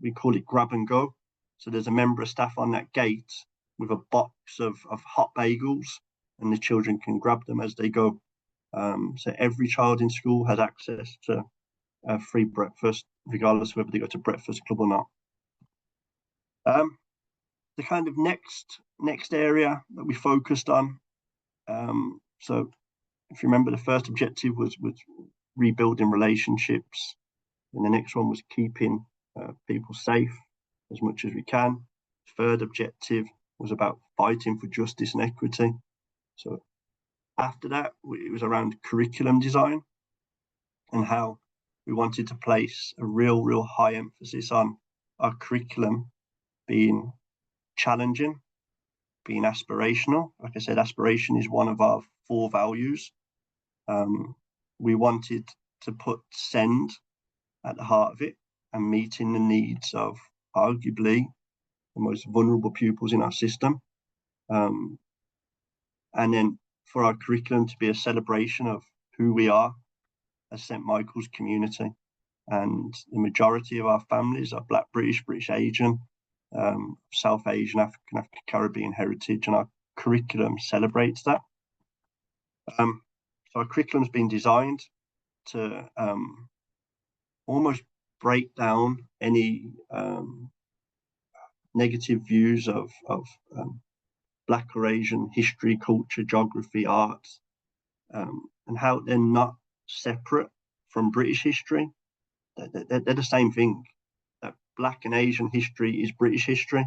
we call it grab and go. So there's a member of staff on that gate with a box of hot bagels, and the children can grab them as they go. So every child in school has access to a free breakfast, regardless of whether they go to Breakfast Club or not. The kind of next area that we focused on. So if you remember, the first objective was rebuilding relationships, and the next one was keeping people safe as much as we can. Third objective was about fighting for justice and equity. So after that, it was around curriculum design and how we wanted to place a real high emphasis on our curriculum being challenging, being aspirational. Like I said, aspiration is one of our 4 values. We wanted to put SEND at the heart of it and meeting the needs of arguably the most vulnerable pupils in our system. And then for our curriculum to be a celebration of who we are as St. Michael's community. And the majority of our families are Black, British, British Asian, South Asian, African Caribbean heritage, and our curriculum celebrates that. So our curriculum's been designed to almost break down any negative views of Black or Asian history, culture, geography, arts, and how they're not separate from British history. They're the same thing. That Black and Asian history is British history,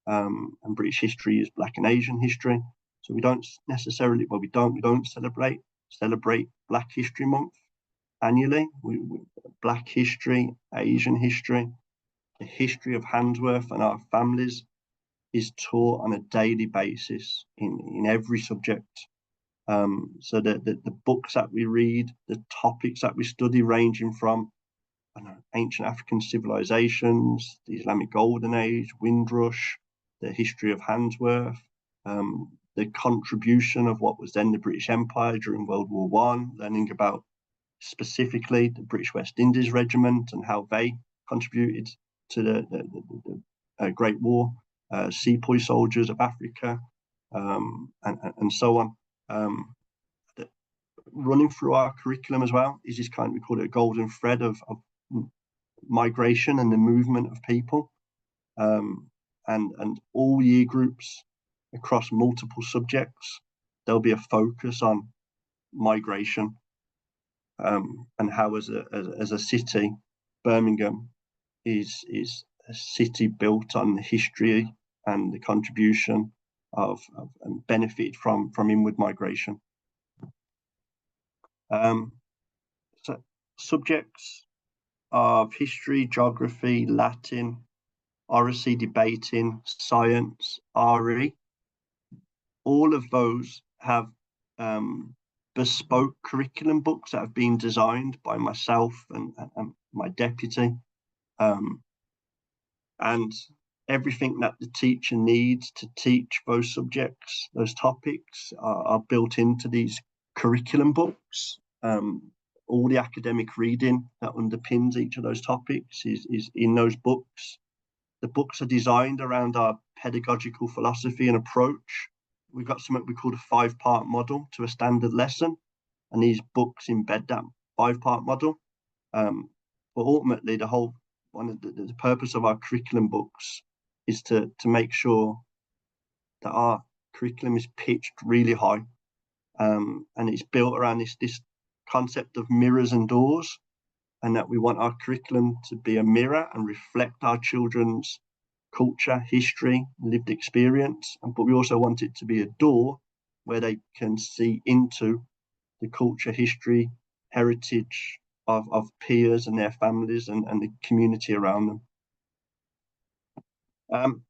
and British history is Black and Asian history. So we don't necessarily, well, we don't celebrate Black History Month annually. We Black history, Asian history, the history of Handsworth and our families is taught on a daily basis in every subject. So the books that we read, the topics that we study, ranging from ancient African civilizations, the Islamic Golden Age, Windrush, the history of Handsworth, the contribution of what was then the British Empire during World War One, learning about specifically the British West Indies Regiment and how they contributed to the Great War, sepoy soldiers of Africa, and so on. Running through our curriculum as well is this kind, we call it a golden thread of migration and the movement of people, and all year groups across multiple subjects, there'll be a focus on migration, and how as a city, Birmingham is a city built on the history and the contribution of and benefit from inward migration. So subjects of history, geography, Latin, oracy, debating, science, RE, all of those have bespoke curriculum books that have been designed by myself and my deputy, and everything that the teacher needs to teach those subjects, those topics, are built into these curriculum books. All the academic reading that underpins each of those topics is in those books. The books are designed around our pedagogical philosophy and approach. We've got something we call a 5-part model to a standard lesson, and these books embed that 5-part model. But ultimately, the purpose of our curriculum books is to make sure that our curriculum is pitched really high, and it's built around this concept of mirrors and doors, and that we want our curriculum to be a mirror and reflect our children's culture, history, lived experience, but we also want it to be a door where they can see into the culture, history, heritage of peers and their families and the community around them.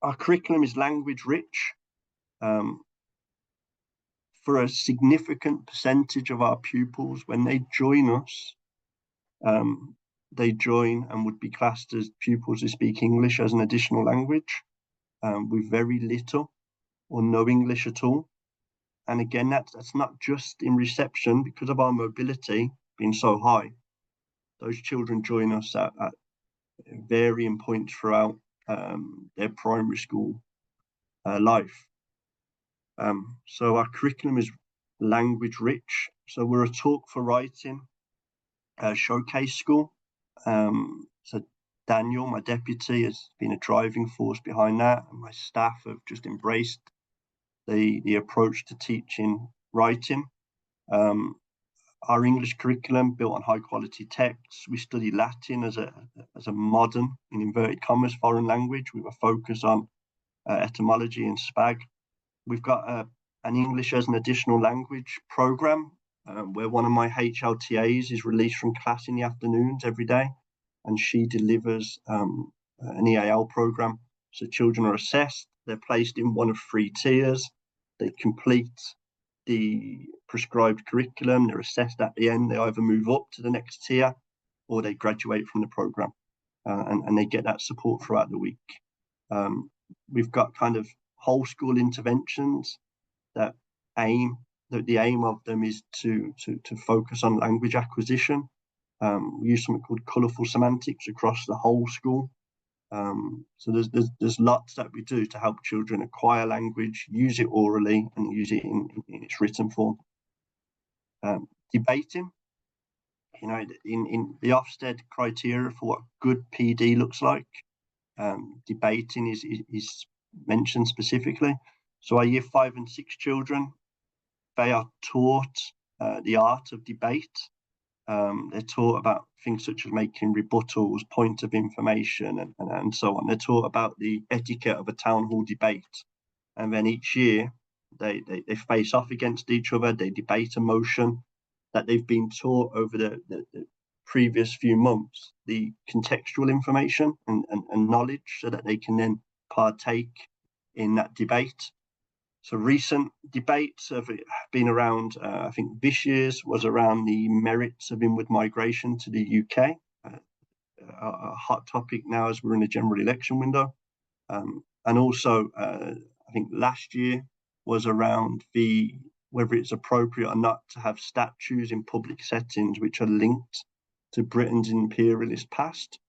Our curriculum is language rich. For a significant percentage of our pupils, when they join us, they join and would be classed as pupils who speak English as an additional language, with very little or no English at all. And again, that's not just in reception, because of our mobility being so high. Those children join us at varying points throughout their primary school life. So our curriculum is language rich. So we're a talk for writing showcase school. So Daniel, my deputy, has been a driving force behind that, and my staff have just embraced the approach to teaching writing. Our English curriculum built on high quality texts. We study Latin as a modern, in inverted commas, foreign language. We were focused on etymology and SPAG. We've got an English as an additional language program, where one of my HLTAs is released from class in the afternoons every day, and she delivers an EAL program. So children are assessed, they're placed in one of 3 tiers, they complete the prescribed curriculum, they're assessed at the end, they either move up to the next tier or they graduate from the program, and they get that support throughout the week. We've got kind of whole school interventions that the aim of them is to focus on language acquisition. We use something called colourful semantics across the whole school. So there's lots that we do to help children acquire language, use it orally, and use it in its written form. Debating, in the Ofsted criteria for what good PD looks like, debating is mentioned specifically. So our year 5 and 6 children, they are taught the art of debate. They're taught about things such as making rebuttals, point of information, and so on. They're taught about the etiquette of a town hall debate. And then each year they face off against each other, they debate a motion that they've been taught over the previous few months, the contextual information and knowledge, so that they can then partake in that debate. So recent debates have been around, I think this year's was around the merits of inward migration to the UK, a hot topic now as we're in a general election window. And also, I think last year was around whether it's appropriate or not to have statues in public settings which are linked to Britain's imperialist past,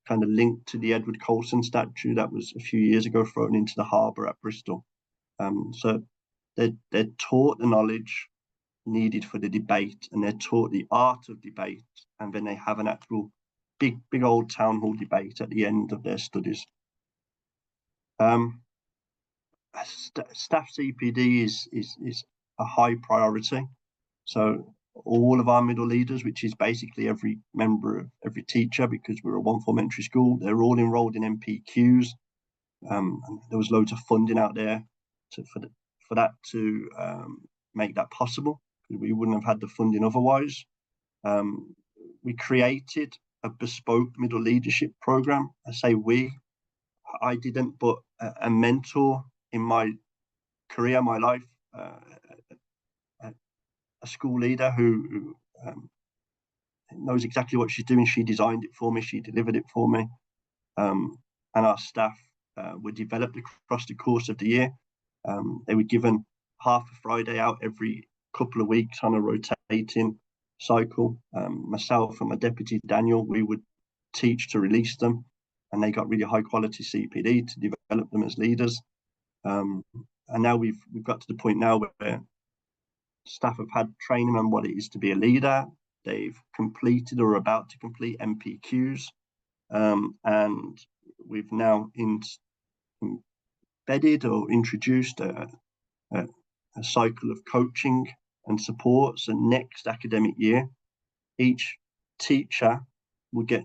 kind of linked to the Edward Colston statue that was a few years ago thrown into the harbour at Bristol. So they're taught the knowledge needed for the debate, and they're taught the art of debate, and then they have an actual big old town hall debate at the end of their studies. Staff CPD is a high priority. So all of our middle leaders, which is basically every member of every teacher, because we're a 1-form entry school, they're all enrolled in MPQs. And there was loads of funding out there for that to make that possible, because we wouldn't have had the funding otherwise. We created a bespoke middle leadership program. I say I didn't, but a mentor in my career, my life, a school leader who knows exactly what she's doing. She designed it for me, she delivered it for me, and our staff were developed across the course of the year. They were given half a Friday out every couple of weeks on a rotating cycle. Myself and my deputy Daniel, we would teach to release them, and they got really high quality CPD to develop them as leaders. And now we've got to the point now where staff have had training on what it is to be a leader. They've completed or are about to complete MPQs, and we've now embedded or introduced a cycle of coaching and support. So next academic year, each teacher will get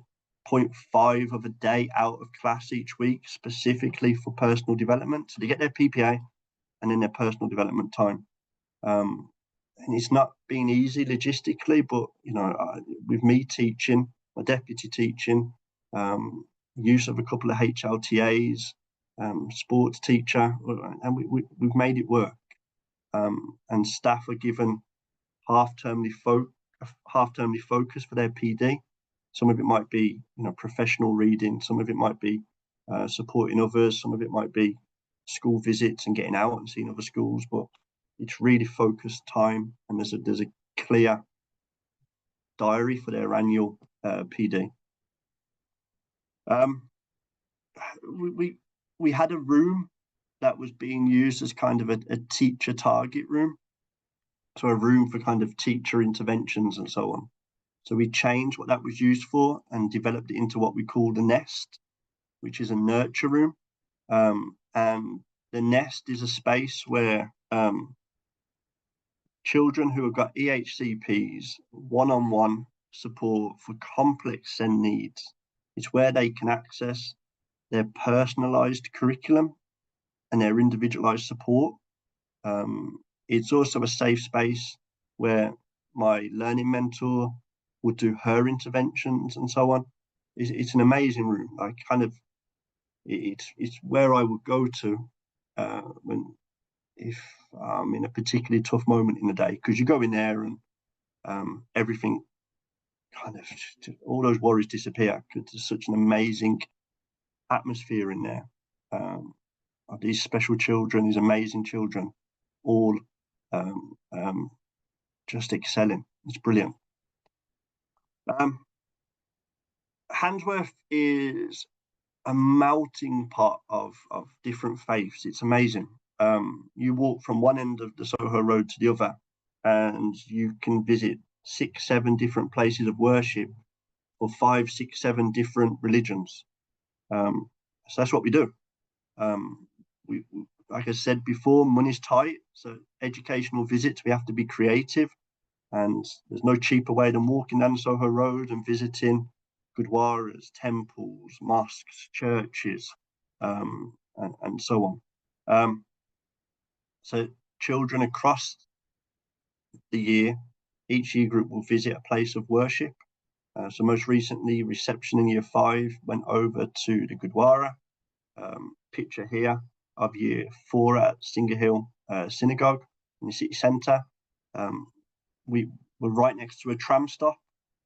0.5 of a day out of class each week, specifically for personal development. So they get their PPA and then their personal development time. and it's not been easy logistically, but you know, with me teaching, my deputy teaching, use of a couple of HLTAs, sports teacher, and we've made it work. And staff are given half-termly focus for their PD. Some of it might be, you know, professional reading. Some of it might be supporting others. Some of it might be school visits and getting out and seeing other schools. But it's really focused time, and there's a clear diary for their annual PD. We had a room that was being used as kind of a teacher target room, so a room for kind of teacher interventions and so on. So we changed what that was used for and developed it into what we call the nest, which is a nurture room. And the nest is a space where children who have got EHCPs, one-on-one support for complex SEND needs. It's where they can access their personalised curriculum and their individualised support. It's also a safe space where my learning mentor would do her interventions and so on. It's an amazing room. I kind of, it's where I would go to if I'm in a particularly tough moment in the day, because you go in there and everything kind of, all those worries disappear because there's such an amazing atmosphere in there. Of these special children, these amazing children, all just excelling. It's brilliant. Handsworth is a melting pot of different faiths. It's amazing. You walk from one end of the Soho Road to the other, and you can visit 6, 7 different places of worship for 5, 6, 7 different religions. So that's what we do. We, like I said before, money's tight, so educational visits, we have to be creative, and there's no cheaper way than walking down Soho Road and visiting gurdwaras, temples, mosques, churches, and so on. So children across the year, each year group will visit a place of worship. So most recently, reception in year 5 went over to the Gurdwara. Picture here of year 4 at Singer Hill Synagogue in the city centre. We were right next to a tram stop,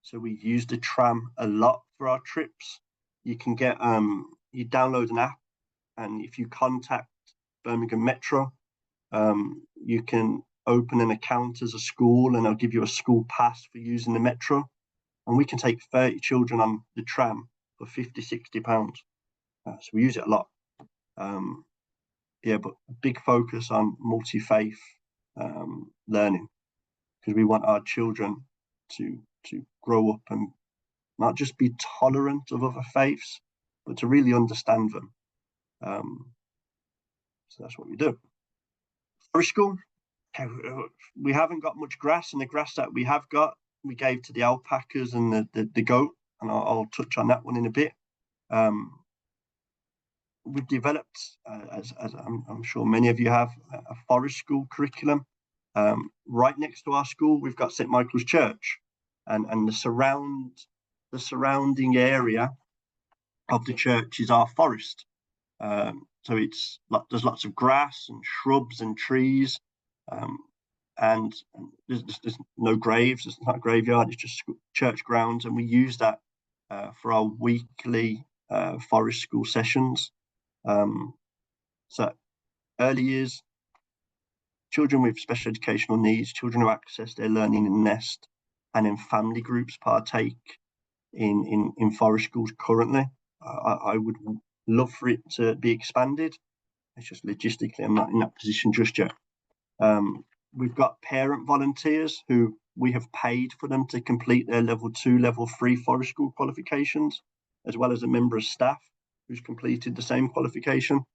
so we used the tram a lot for our trips. You can get you download an app, and if you contact Birmingham Metro, you can open an account as a school, and they'll give you a school pass for using the Metro, and we can take 30 children on the tram for £50–60. So we use it a lot. Yeah, but a big focus on multi-faith learning, because we want our children to grow up and not just be tolerant of other faiths, but to really understand them. So that's what we do. Forest school, we haven't got much grass, and the grass that we have got, we gave to the alpacas and the goat, and I'll touch on that one in a bit. We've developed, as I'm sure many of you have, a forest school curriculum. Right next to our school, we've got St Michael's Church, and the surrounding area of the church is our forest. So there's lots of grass and shrubs and trees, and there's no graves. It's not a graveyard. It's just church grounds, and we use that for our weekly forest school sessions. So early years, children with special educational needs, children who access their learning in the nest, and then family groups partake in forest schools currently. I would love for it to be expanded. It's just logistically, I'm not in that position just yet. We've got parent volunteers who we have paid for them to complete their level 2, level 3 forest school qualifications, as well as a member of staff who's completed the same qualification.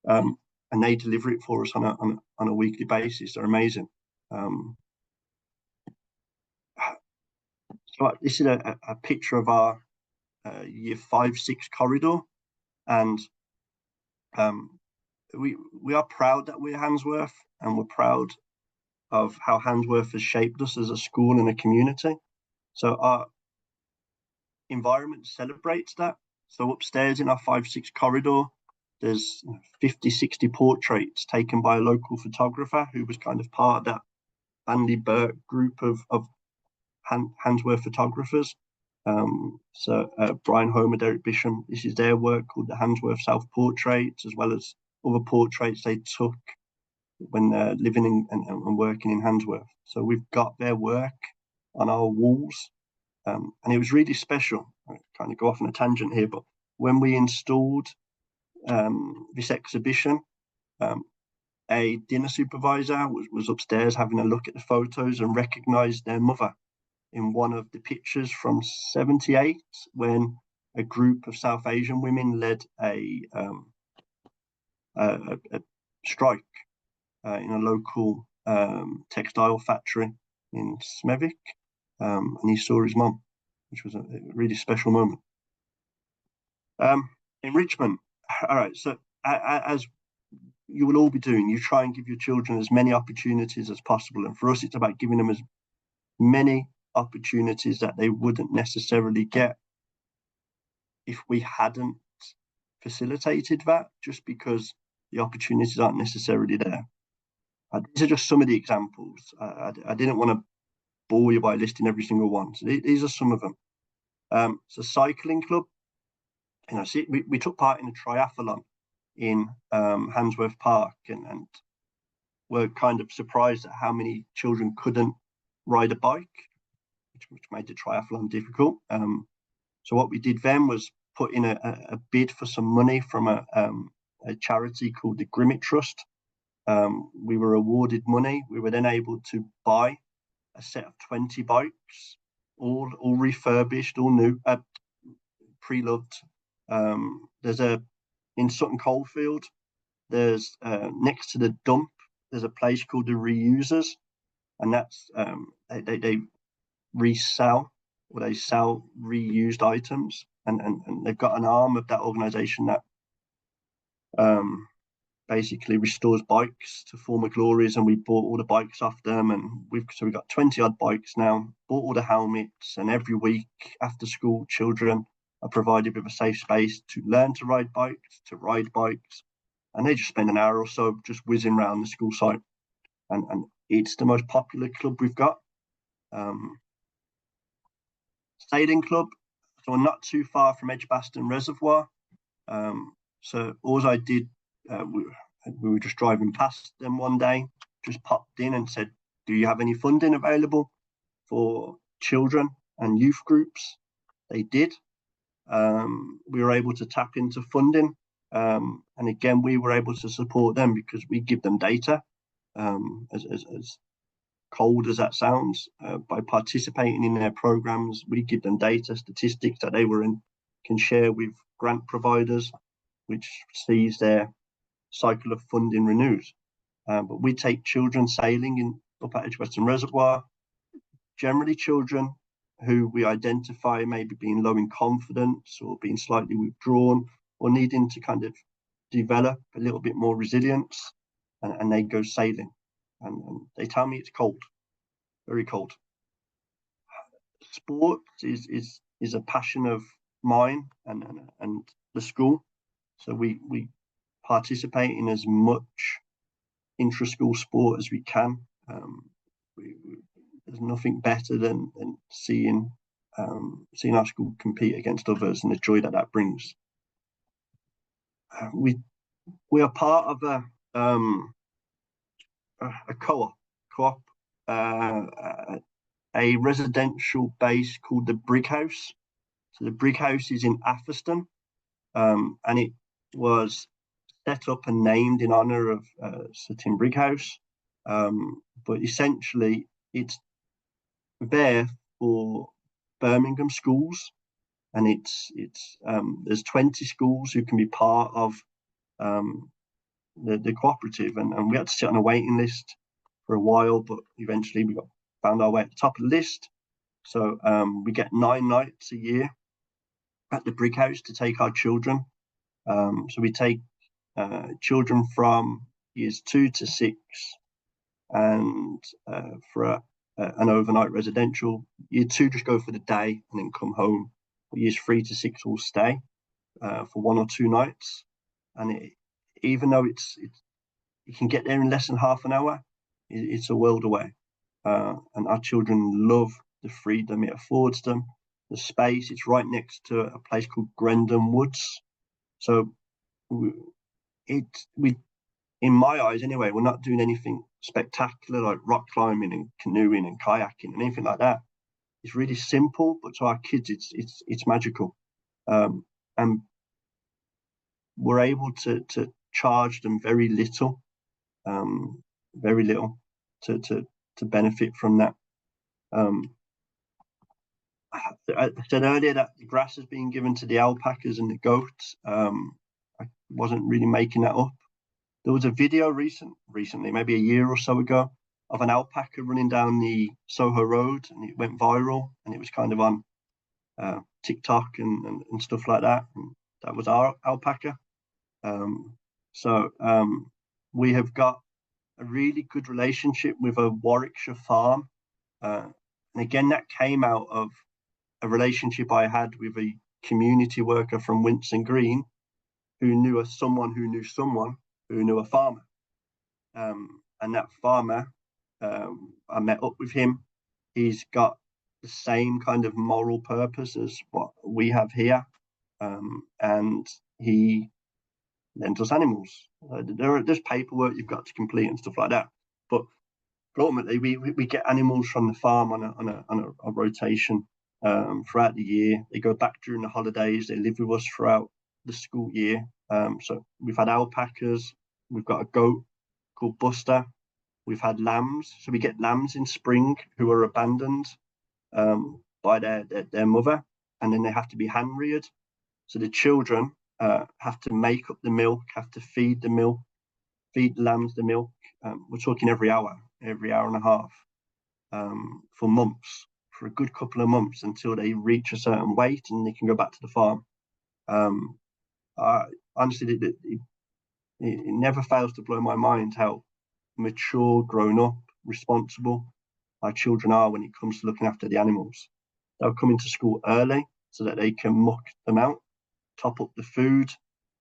And they deliver it for us on a weekly basis. They're amazing. So this is a picture of our year 5-6 corridor, and we are proud that we're Handsworth, and we're proud of how Handsworth has shaped us as a school and a community. So our environment celebrates that. So upstairs in our 5-6 corridor, there's 50, 60 portraits taken by a local photographer who was kind of part of that Andy Burke group of Handsworth photographers. So Brian Homer, Derek Bisham, this is their work called the Handsworth Self-Portraits, as well as other portraits they took when living and working in Handsworth. So we've got their work on our walls, and it was really special. I kind of go off on a tangent here, but when we installed this exhibition, a dinner supervisor was upstairs having a look at the photos and recognized their mother in one of the pictures from 78, when a group of South Asian women led a strike in a local textile factory in Smethwick, and he saw his mum, which was a really special moment. Enrichment. All right, so as you will all be doing, you try and give your children as many opportunities as possible, and for us it's about giving them as many opportunities that they wouldn't necessarily get if we hadn't facilitated that, just because the opportunities aren't necessarily there. These are just some of the examples. I didn't want to bore you by listing every single one. So these are some of them. So cycling club, see, we took part in a triathlon in Handsworth Park, and were kind of surprised at how many children couldn't ride a bike, which made the triathlon difficult. So what we did then was put in a bid for some money from a charity called the Grimmett Trust. We were awarded money. We were then able to buy a set of 20 bikes, all refurbished, all new, pre-loved. There's in Sutton Coldfield, there's next to the dump, there's a place called the Reusers, and that's they resell, or they sell reused items, and they've got an arm of that organization that basically restores bikes to former glories, and we bought all the bikes off them, and we've got 20 odd bikes now, bought all the helmets, and every week after school children are provided with a safe space to learn to ride bikes, and they just spend an hour or so just whizzing around the school site, and it's the most popular club we've got. Sailing club, so we're not too far from Edgbaston Reservoir. So all I did, we were just driving past them one day, just popped in and said, do you have any funding available for children and youth groups? They did. We were able to tap into funding, and again we were able to support them because we give them data. As cold as that sounds, by participating in their programs, we give them data, statistics that they can share with grant providers, which sees their cycle of funding renews. But we take children sailing up at Edgbaston Reservoir, generally children who we identify maybe being low in confidence or being slightly withdrawn or needing to kind of develop a little bit more resilience, and they go sailing, and they tell me it's cold, very cold. Sport is a passion of mine and the school, so we participate in as much intra-school sport as we can. There's nothing better than seeing our school compete against others and the joy that brings. We are part of a co-op, a residential base called the Brig House. So the Brig House is in Atherstone, and it was set up and named in honour of Sir Tim Brighouse, but essentially it's there for Birmingham schools, and it's there's 20 schools who can be part of the cooperative, and we had to sit on a waiting list for a while, but eventually we found our way at the top of the list. So we get 9 nights a year at the Brig House to take our children. So we take children from years 2 to 6 and for an overnight residential, year 2 just go for the day and then come home. But years 3 to 6 will stay for 1 or 2 nights, and even though you can get there in less than half an hour, it's a world away. And our children love the freedom it affords them, the space. It's right next to a place called Grendon Woods. So in my eyes anyway, we're not doing anything spectacular like rock climbing and canoeing and kayaking and anything like that. It's really simple, but to our kids, it's magical. And we're able to charge them very little to benefit from that. I said earlier that the grass has been given to the alpacas and the goats. I wasn't really making that up. There was a video recently, maybe a year or so ago, of an alpaca running down the Soho Road, and it went viral, and it was kind of on TikTok and stuff like that. And that was our alpaca. So we have got a really good relationship with a Warwickshire farm. And again, that came out of a relationship I had with a community worker from Winson Green who knew someone who knew someone who knew a farmer. And that farmer, I met up with him. He's got the same kind of moral purpose as what we have here. And he lends us animals. There's paperwork you've got to complete and stuff like that. But ultimately, we get animals from the farm on a rotation throughout the year. They go back during the holidays. They live with us throughout the school year. So we've had alpacas. We've got a goat called Buster. We've had lambs. So we get lambs in spring who are abandoned by their mother, and then they have to be hand reared. So the children have to make up the milk, have to feed the lambs the milk. We're talking every hour and a half, for months, for a good couple of months, until they reach a certain weight and they can go back to the farm. Honestly, it never fails to blow my mind how mature, grown up, responsible our children are when it comes to looking after the animals. They'll come into school early so that they can muck them out, top up the food.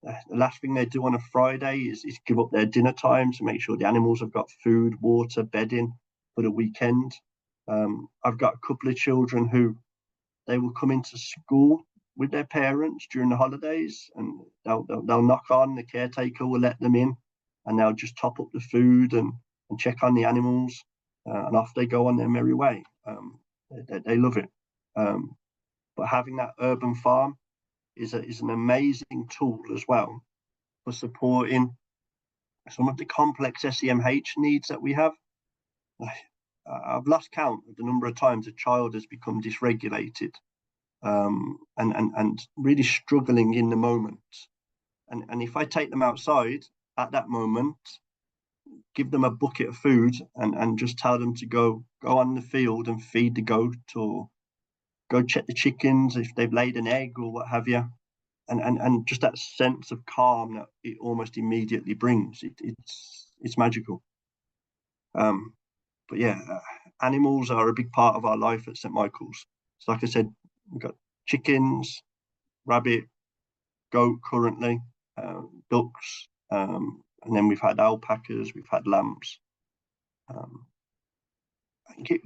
The last thing they do on a Friday is give up their dinner time to make sure the animals have got food, water, bedding for the weekend. I've got a couple of children who they will come into school with their parents during the holidays, and they'll knock on, the caretaker will let them in, and they'll just top up the food and check on the animals, and off they go on their merry way. They love it. But having that urban farm is an amazing tool as well for supporting some of the complex SEMH needs that we have. I've lost count of the number of times a child has become dysregulated and really struggling in the moment. And if I take them outside at that moment, give them a bucket of food and just tell them to go on the field and feed the goat, or go check the chickens if they've laid an egg or what have you, and just that sense of calm that it almost immediately brings, it's magical. But yeah, animals are a big part of our life at St Michael's. So like I said, we've got chickens, rabbit, goat currently, ducks, and then we've had alpacas, we've had lambs.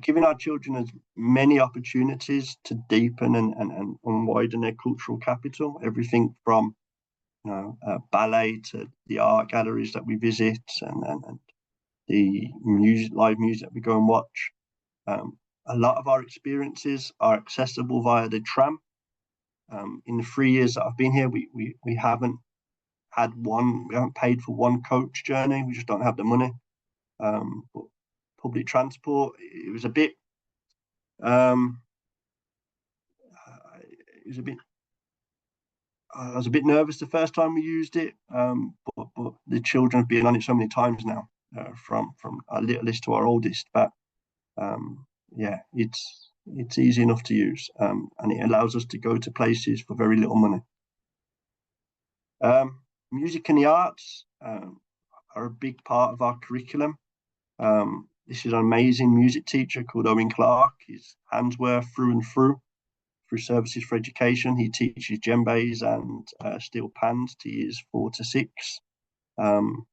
Giving our children as many opportunities to deepen and widen their cultural capital, everything from ballet to the art galleries that we visit, and the live music that we go and watch. A lot of our experiences are accessible via the tram. In the 3 years that I've been here, we haven't paid for one coach journey. We just don't have the money. But public transport, it was a bit I was a bit nervous the first time we used it, but the children have been on it so many times now, from our littlest to our oldest. But yeah, it's easy enough to use, and it allows us to go to places for very little money. Music and the arts are a big part of our curriculum. This is an amazing music teacher called Owen Clark. He's Handsworth through and through Services for Education. He teaches djembes and steel pans to years 4 to 6. And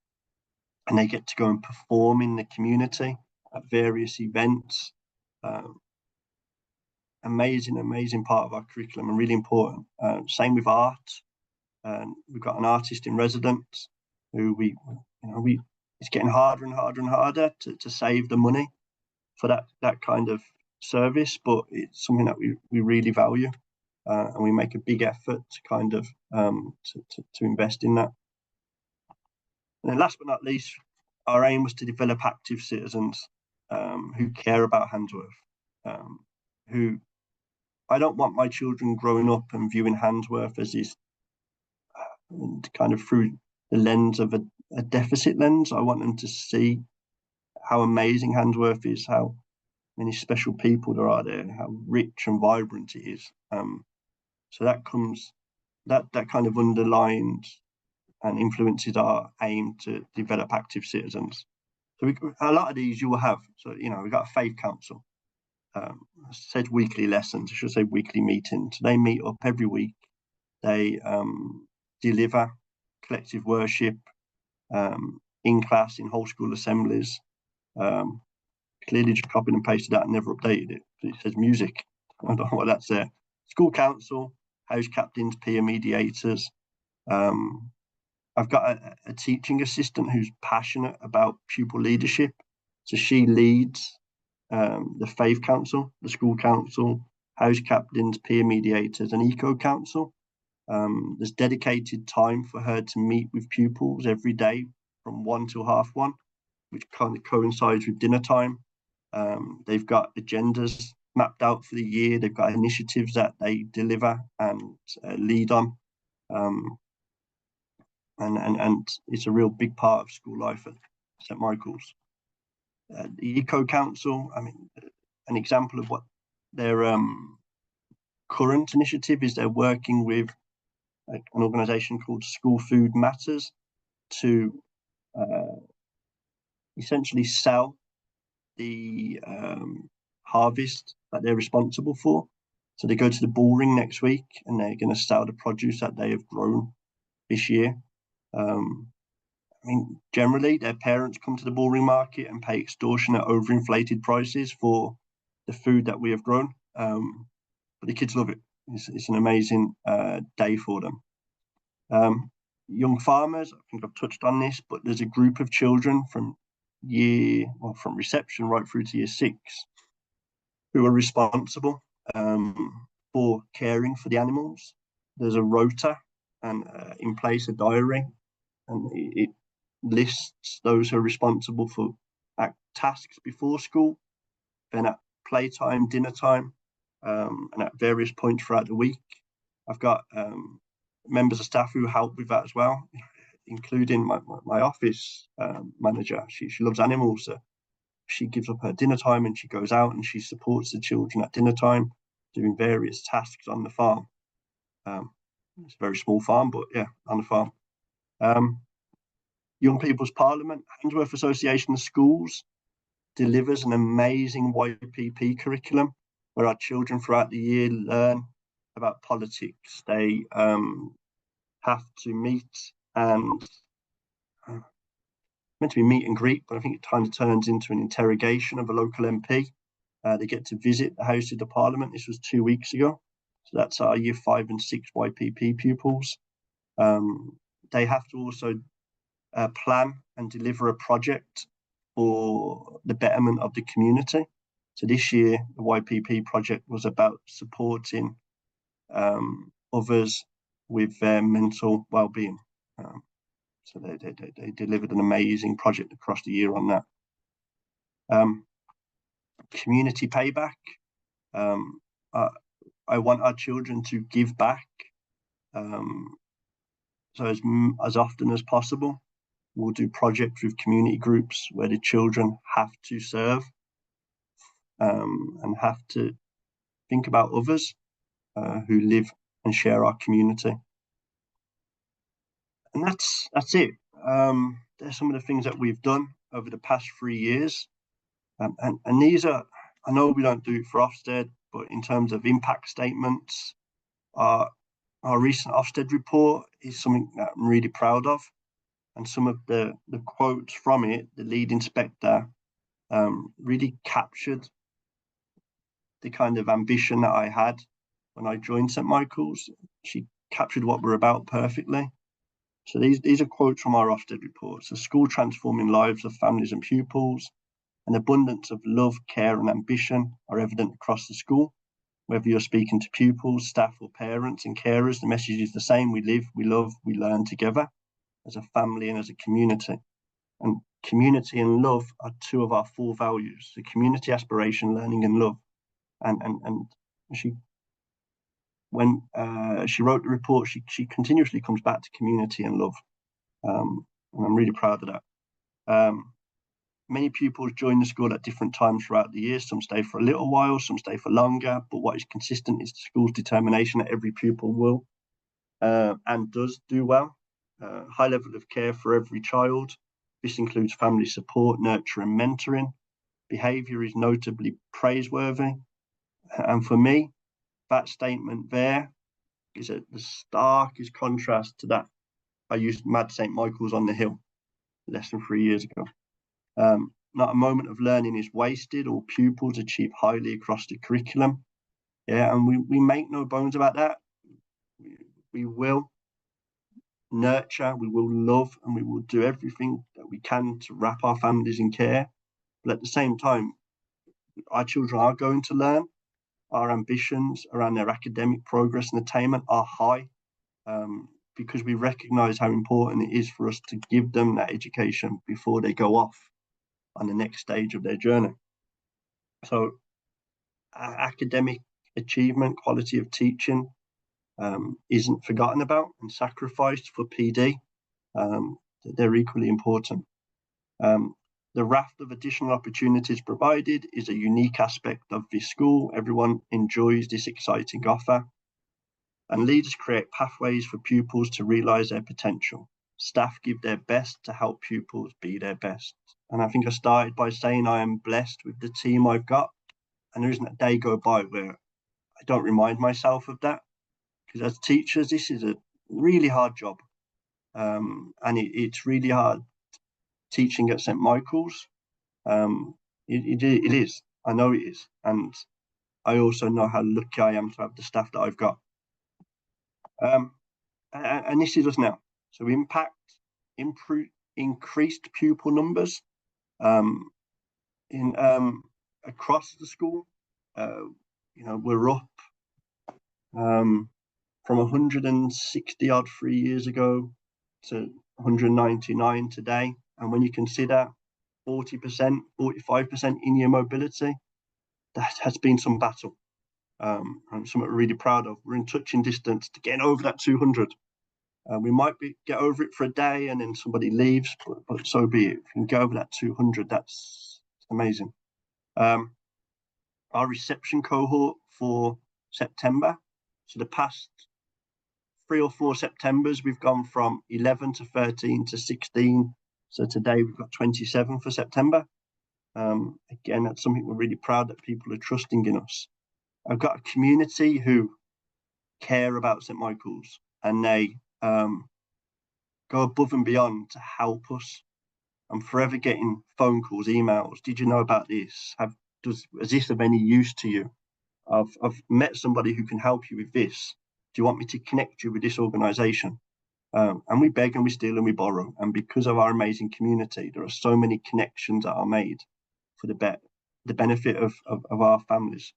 they get to go and perform in the community at various events. Amazing part of our curriculum and really important. Same with art. We've got an artist in residence who it's getting harder and harder to save the money for that kind of service, but it's something that we really value, and we make a big effort to kind of to invest in that. And then last but not least, our aim was to develop active citizens who care about Handsworth. Who I don't want my children growing up and viewing Handsworth as this kind of through the lens of a deficit lens. I want them to see how amazing Handsworth is, how many special people there are there, how rich and vibrant it is. So that kind of underlines and influences our aim to develop active citizens. So a lot of these you will have. So we've got a faith council. I said weekly lessons. I should say weekly meetings. They meet up every week. They deliver collective worship in class, in whole school assemblies. Clearly just copied and pasted that and never updated it. It says music. I don't know what that's there. School council, house captains, peer mediators. I've got a teaching assistant who's passionate about pupil leadership. So she leads the faith council, the school council, house captains, peer mediators, and eco council. There's dedicated time for her to meet with pupils every day from 1 till 1:30, which kind of coincides with dinner time. They've got agendas mapped out for the year. They've got initiatives that they deliver and lead on. And it's a real big part of school life at St Michael's. The Eco Council, an example of what their current initiative is, they're working with an organisation called School Food Matters to essentially sell the harvest that they're responsible for. So they go to the bull ring next week and they're going to sell the produce that they have grown this year. Generally, their parents come to the bull ring market and pay extortionate, overinflated prices for the food that we have grown. But the kids love it. It's an amazing day for them. Young farmers, I think I've touched on this, but there's a group of children from reception right through to year 6 who are responsible for caring for the animals. There's a rota and in place a diary, and it lists those who are responsible for tasks before school, then at playtime, dinner time, and at various points throughout the week. I've got members of staff who help with that as well, including my office manager. She loves animals, so she gives up her dinner time and she goes out and she supports the children at dinner time, doing various tasks on the farm. It's a very small farm, but yeah, on the farm. Young People's Parliament, Handsworth Association of Schools delivers an amazing YPP curriculum where our children throughout the year learn about politics. They have to meet and meant to be meet and greet, but I think it kind of turns into an interrogation of a local MP. They get to visit the House of the Parliament. This was 2 weeks ago. So that's our year 5 and 6 YPP pupils. They have to also plan and deliver a project for the betterment of the community. So this year, the YPP project was about supporting others with their mental well-being. So they delivered an amazing project across the year on that. Community payback. I want our children to give back. So as often as possible, we'll do projects with community groups where the children have to serve and have to think about others who live and share our community. And that's it. There's some of the things that we've done over the past 3 years. And these are, I know we don't do it for Ofsted, but in terms of impact statements, our recent Ofsted report is something that I'm really proud of. And some of the quotes from it, the lead inspector really captured the kind of ambition that I had when I joined St Michael's. She captured what we're about perfectly. So these are quotes from our Ofsted reports. A school transforming lives of families and pupils. An abundance of love, care and ambition are evident across the school. Whether you're speaking to pupils, staff or parents and carers, the message is the same. We live, we love, we learn together as a family and as a community. And community and love are two of our 4 values. So community, aspiration, learning and love. And she, when she wrote the report, she continuously comes back to community and love. And I'm really proud of that. Many pupils join the school at different times throughout the year. Some stay for a little while, some stay for longer, but what is consistent is the school's determination that every pupil will and does do well. High level of care for every child. This includes family support, nurture and mentoring. Behaviour is notably praiseworthy. And for me, that statement there is the starkest contrast to that I used Mad St Michael's on the Hill less than 3 years ago. Not a moment of learning is wasted. All pupils achieve highly across the curriculum. Yeah, and we make no bones about that. We will nurture, we will love, and we will do everything that we can to wrap our families in care. But at the same time, our children are going to learn. Our ambitions around their academic progress and attainment are high, because we recognise how important it is for us to give them that education before they go off on the next stage of their journey. So academic achievement, quality of teaching isn't forgotten about and sacrificed for PD. They're equally important. The raft of additional opportunities provided is a unique aspect of this school. Everyone enjoys this exciting offer. And leaders create pathways for pupils to realise their potential. Staff give their best to help pupils be their best. And I think I started by saying I am blessed with the team I've got. And there isn't a day go by where I don't remind myself of that. Because as teachers, this is a really hard job. And it's really hard teaching at St Michael's. It is. I know it is. And I also know how lucky I am to have the staff that I've got. And this is us now. So impact, increased pupil numbers across the school. We're up from 160 odd 3 years ago to 199 today. And when you consider 40%, 45% in-year mobility, that has been some battle. And something we're really proud of. We're in touching distance to getting over that 200. We might get over it for a day and then somebody leaves, but so be it. If we can go over that 200, that's amazing. Our reception cohort for September, so the past 3 or 4 Septembers, we've gone from 11 to 13 to 16. So today we've got 27 for September. Again, that's something we're really proud that people are trusting in us. I've got a community who care about St Michael's and they go above and beyond to help us. I'm forever getting phone calls, emails. Did you know about this? Is this of any use to you? I've met somebody who can help you with this. Do you want me to connect you with this organisation? And we beg and we steal and we borrow. And because of our amazing community, there are so many connections that are made for the benefit of our families.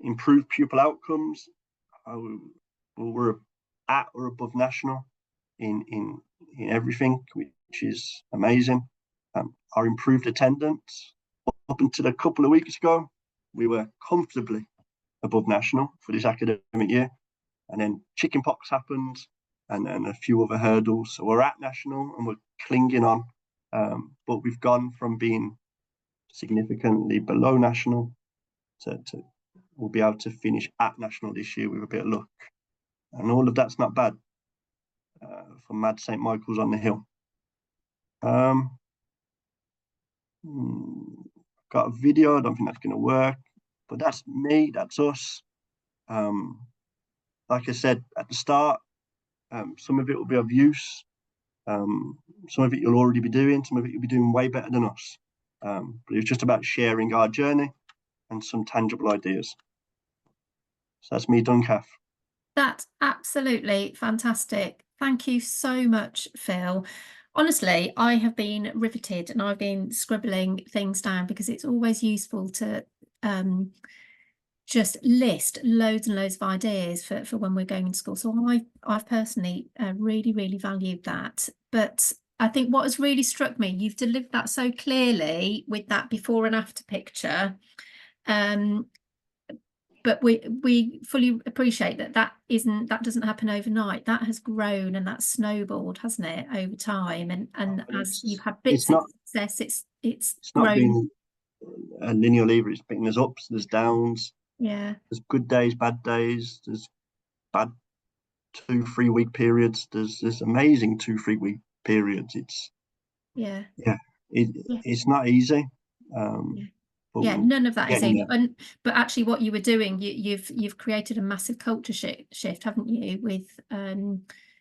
Improved pupil outcomes. We're at or above national in everything, which is amazing. Our improved attendance. Up until a couple of weeks ago, we were comfortably above national for this academic year. And then chickenpox happened and a few other hurdles. So we're at national and we're clinging on. But we've gone from being significantly below national to we'll be able to finish at national this year with a bit of luck. And all of that's not bad for Mad St Michael's on the Hill. got a video. I don't think that's going to work. But that's me. That's us. Like I said at the start, some of it will be of use. Some of it you'll already be doing. Some of it you'll be doing way better than us. But it's just about sharing our journey and some tangible ideas. So that's me done, Kath. That's absolutely fantastic. Thank you so much, Phil. Honestly, I have been riveted and I've been scribbling things down because it's always useful to just list loads and loads of ideas for when we're going to school. So I've personally really valued that. But I think what has really struck me, you've delivered that so clearly with that before and after picture. But we fully appreciate that doesn't happen overnight. That has grown and that's snowballed, hasn't it, over time? And as you've had bits of success, it's not grown. been a linear lever. It's been, there's ups, there's downs. Yeah. There's good days, bad days. There's bad 2-3 week periods. There's amazing 2-3 week periods. It's it's not easy. None of that is easy. But actually what you were doing, you've created a massive culture shift, haven't you, with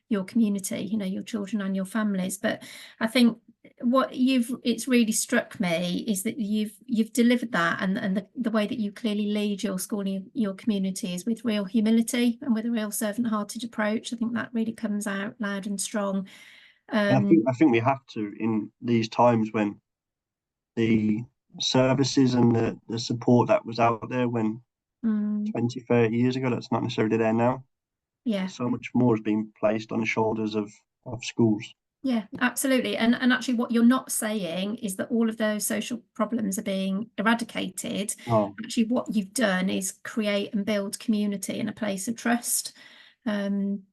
your community, your children and your families. But I think what it's really struck me is that you've delivered that, and the way that you clearly lead your school and your community is with real humility and with a real servant-hearted approach. I think that really comes out loud and strong. I think we have to, in these times when the services and the support that was out there when 20-30 years ago, that's not necessarily there now. So much more is being placed on the shoulders of schools. Yeah, absolutely. And actually what you're not saying is that all of those social problems are being eradicated. Actually what you've done is create and build community and a place of trust. Honestly,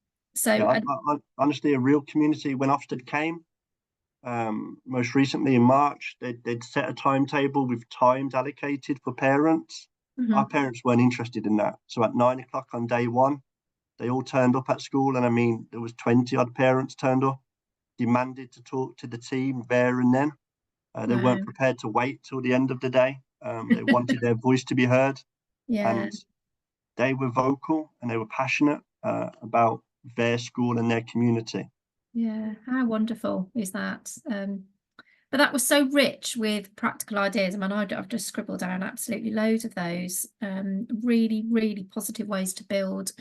a real community. When Ofsted came, most recently in March, they'd set a timetable with times allocated for parents. Our parents weren't interested in that. So at 9 o'clock on day one, they all turned up at school. And I mean, there was 20 odd parents turned up, demanded to talk to the team there and then. They weren't prepared to wait till the end of the day. They wanted their voice to be heard. And they were vocal and they were passionate about their school and their community. Yeah, how wonderful is that? But that was so rich with practical ideas. I mean, I've just scribbled down absolutely loads of those. Really positive ways to build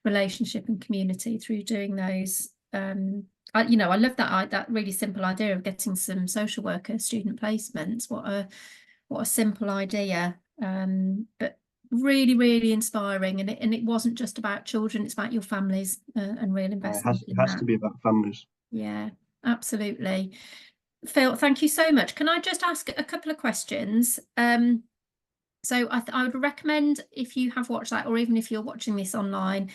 relationship and community through doing those. I love that really simple idea of getting some social worker student placements. What a simple idea, but really inspiring. And it wasn't just about children; it's about your families and real investment. It has to be about families. Yeah, absolutely. Phil, thank you so much. Can I just ask a couple of questions? So I would recommend, if you have watched that, or even if you're watching this online,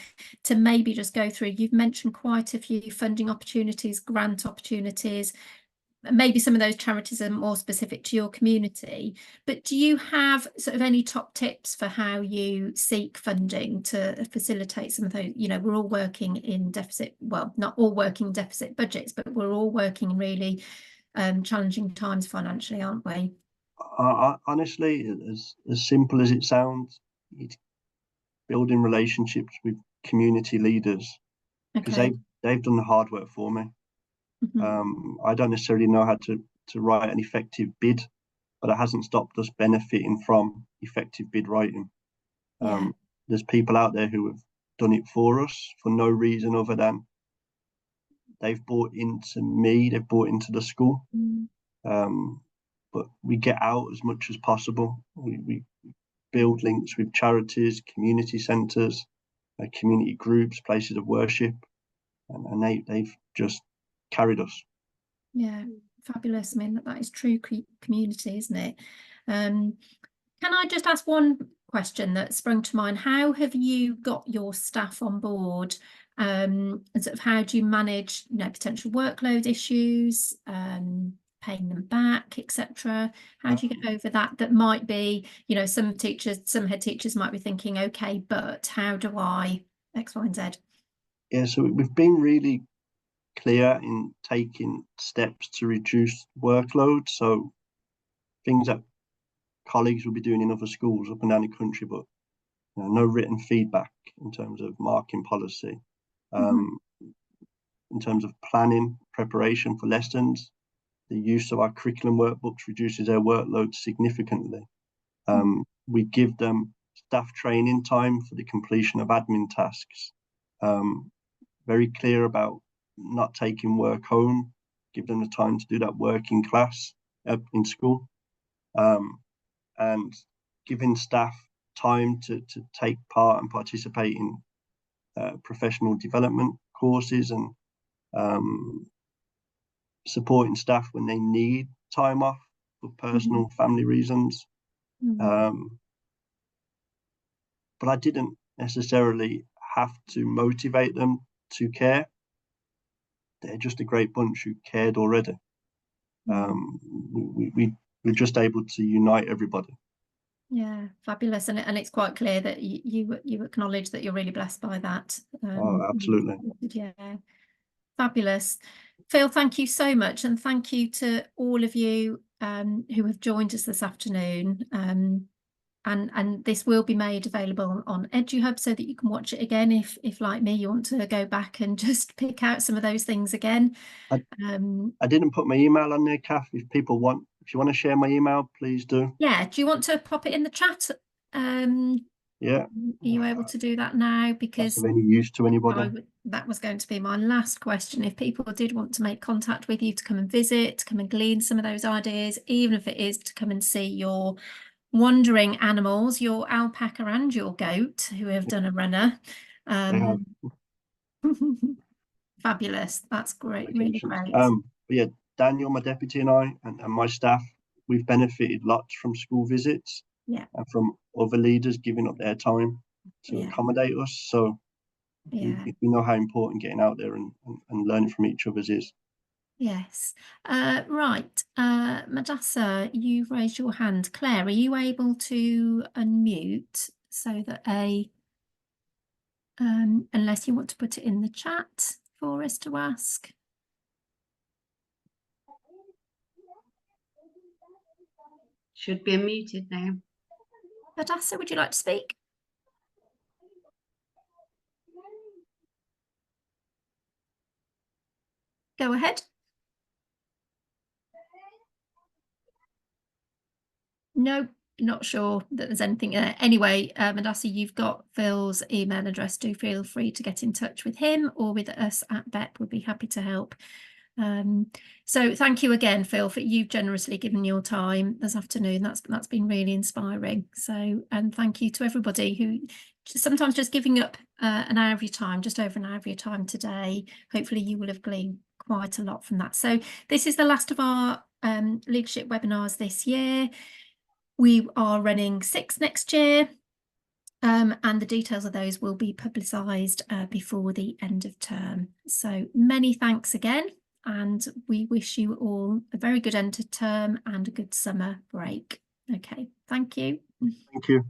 to maybe just go through. You've mentioned quite a few funding opportunities, grant opportunities. Maybe some of those charities are more specific to your community, but do you have sort of any top tips for how you seek funding to facilitate some of those? We're all working in deficit, well, not all working deficit budgets, but we're all working in really challenging times financially, aren't we? Honestly, as simple as it sounds, it's building relationships with community leaders, because they've done the hard work for me. I don't necessarily know how to write an effective bid, but it hasn't stopped us benefiting from effective bid writing. There's people out there who have done it for us for no reason other than they've bought into me, they've bought into the school. But we get out as much as possible. We build links with charities, community centres, community groups, places of worship, and they've just carried us. Yeah, fabulous. I mean, that is true community, isn't it? Can I just ask one question that sprung to mind? How have you got your staff on board? And sort of how do you manage, potential workload issues, paying them back, etc.? How do you get over that? That might be, some head teachers might be thinking, okay, but how do I X, Y, and Z? Yeah, so we've been really clear in taking steps to reduce workload. So things that colleagues will be doing in other schools up and down the country, but no written feedback in terms of marking policy. In terms of planning, preparation for lessons, the use of our curriculum workbooks reduces their workload significantly. We give them staff training time for the completion of admin tasks. Very clear about not taking work home, give them the time to do that work in class, in school, and giving staff time to take part and participate in professional development courses, and supporting staff when they need time off for personal family reasons. But I didn't necessarily have to motivate them to care. They're just a great bunch who cared already. We're just able to unite everybody. Yeah, fabulous. And it's quite clear that you acknowledge that you're really blessed by that. Oh, absolutely. Yeah, fabulous. Phil, thank you so much, and thank you to all of you who have joined us this afternoon. And this will be made available on EduHub so that you can watch it again if like me, you want to go back and just pick out some of those things again. I didn't put my email on there, Kath. If you want to share my email, please do. Yeah, do you want to pop it in the chat? Yeah. Are you able to do that now? Because that's of any use to anybody. That was going to be my last question. If people did want to make contact with you to come and visit, to come and glean some of those ideas, even if it is to come and see your wandering animals, your alpaca and your goat who have done a runner. Fabulous. That's great. Really great. But yeah, Daniel, my deputy, and I and my staff, we've benefited lots from school visits. Yeah. And from other leaders giving up their time to accommodate us. So we know how important getting out there and learning from each other is. Yes. Right. Madassa, you've raised your hand. Claire, are you able to unmute so that unless you want to put it in the chat for us to ask? Should be unmuted now. Madassa, would you like to speak? Go ahead. No, not sure that there's anything there. Anyway, Madassa, you've got Phil's email address. Do feel free to get in touch with him or with us at BEP. We'd be happy to help. So thank you again, Phil, for you've generously given your time this afternoon. That's been really inspiring. So, and thank you to everybody who sometimes just giving up an hour of your time, just over an hour of your time today. Hopefully you will have gleaned quite a lot from that. So this is the last of our leadership webinars this year. We are running 6 next year. And the details of those will be publicised before the end of term. So many thanks again. And we wish you all a very good end of term and a good summer break. Okay, thank you. Thank you.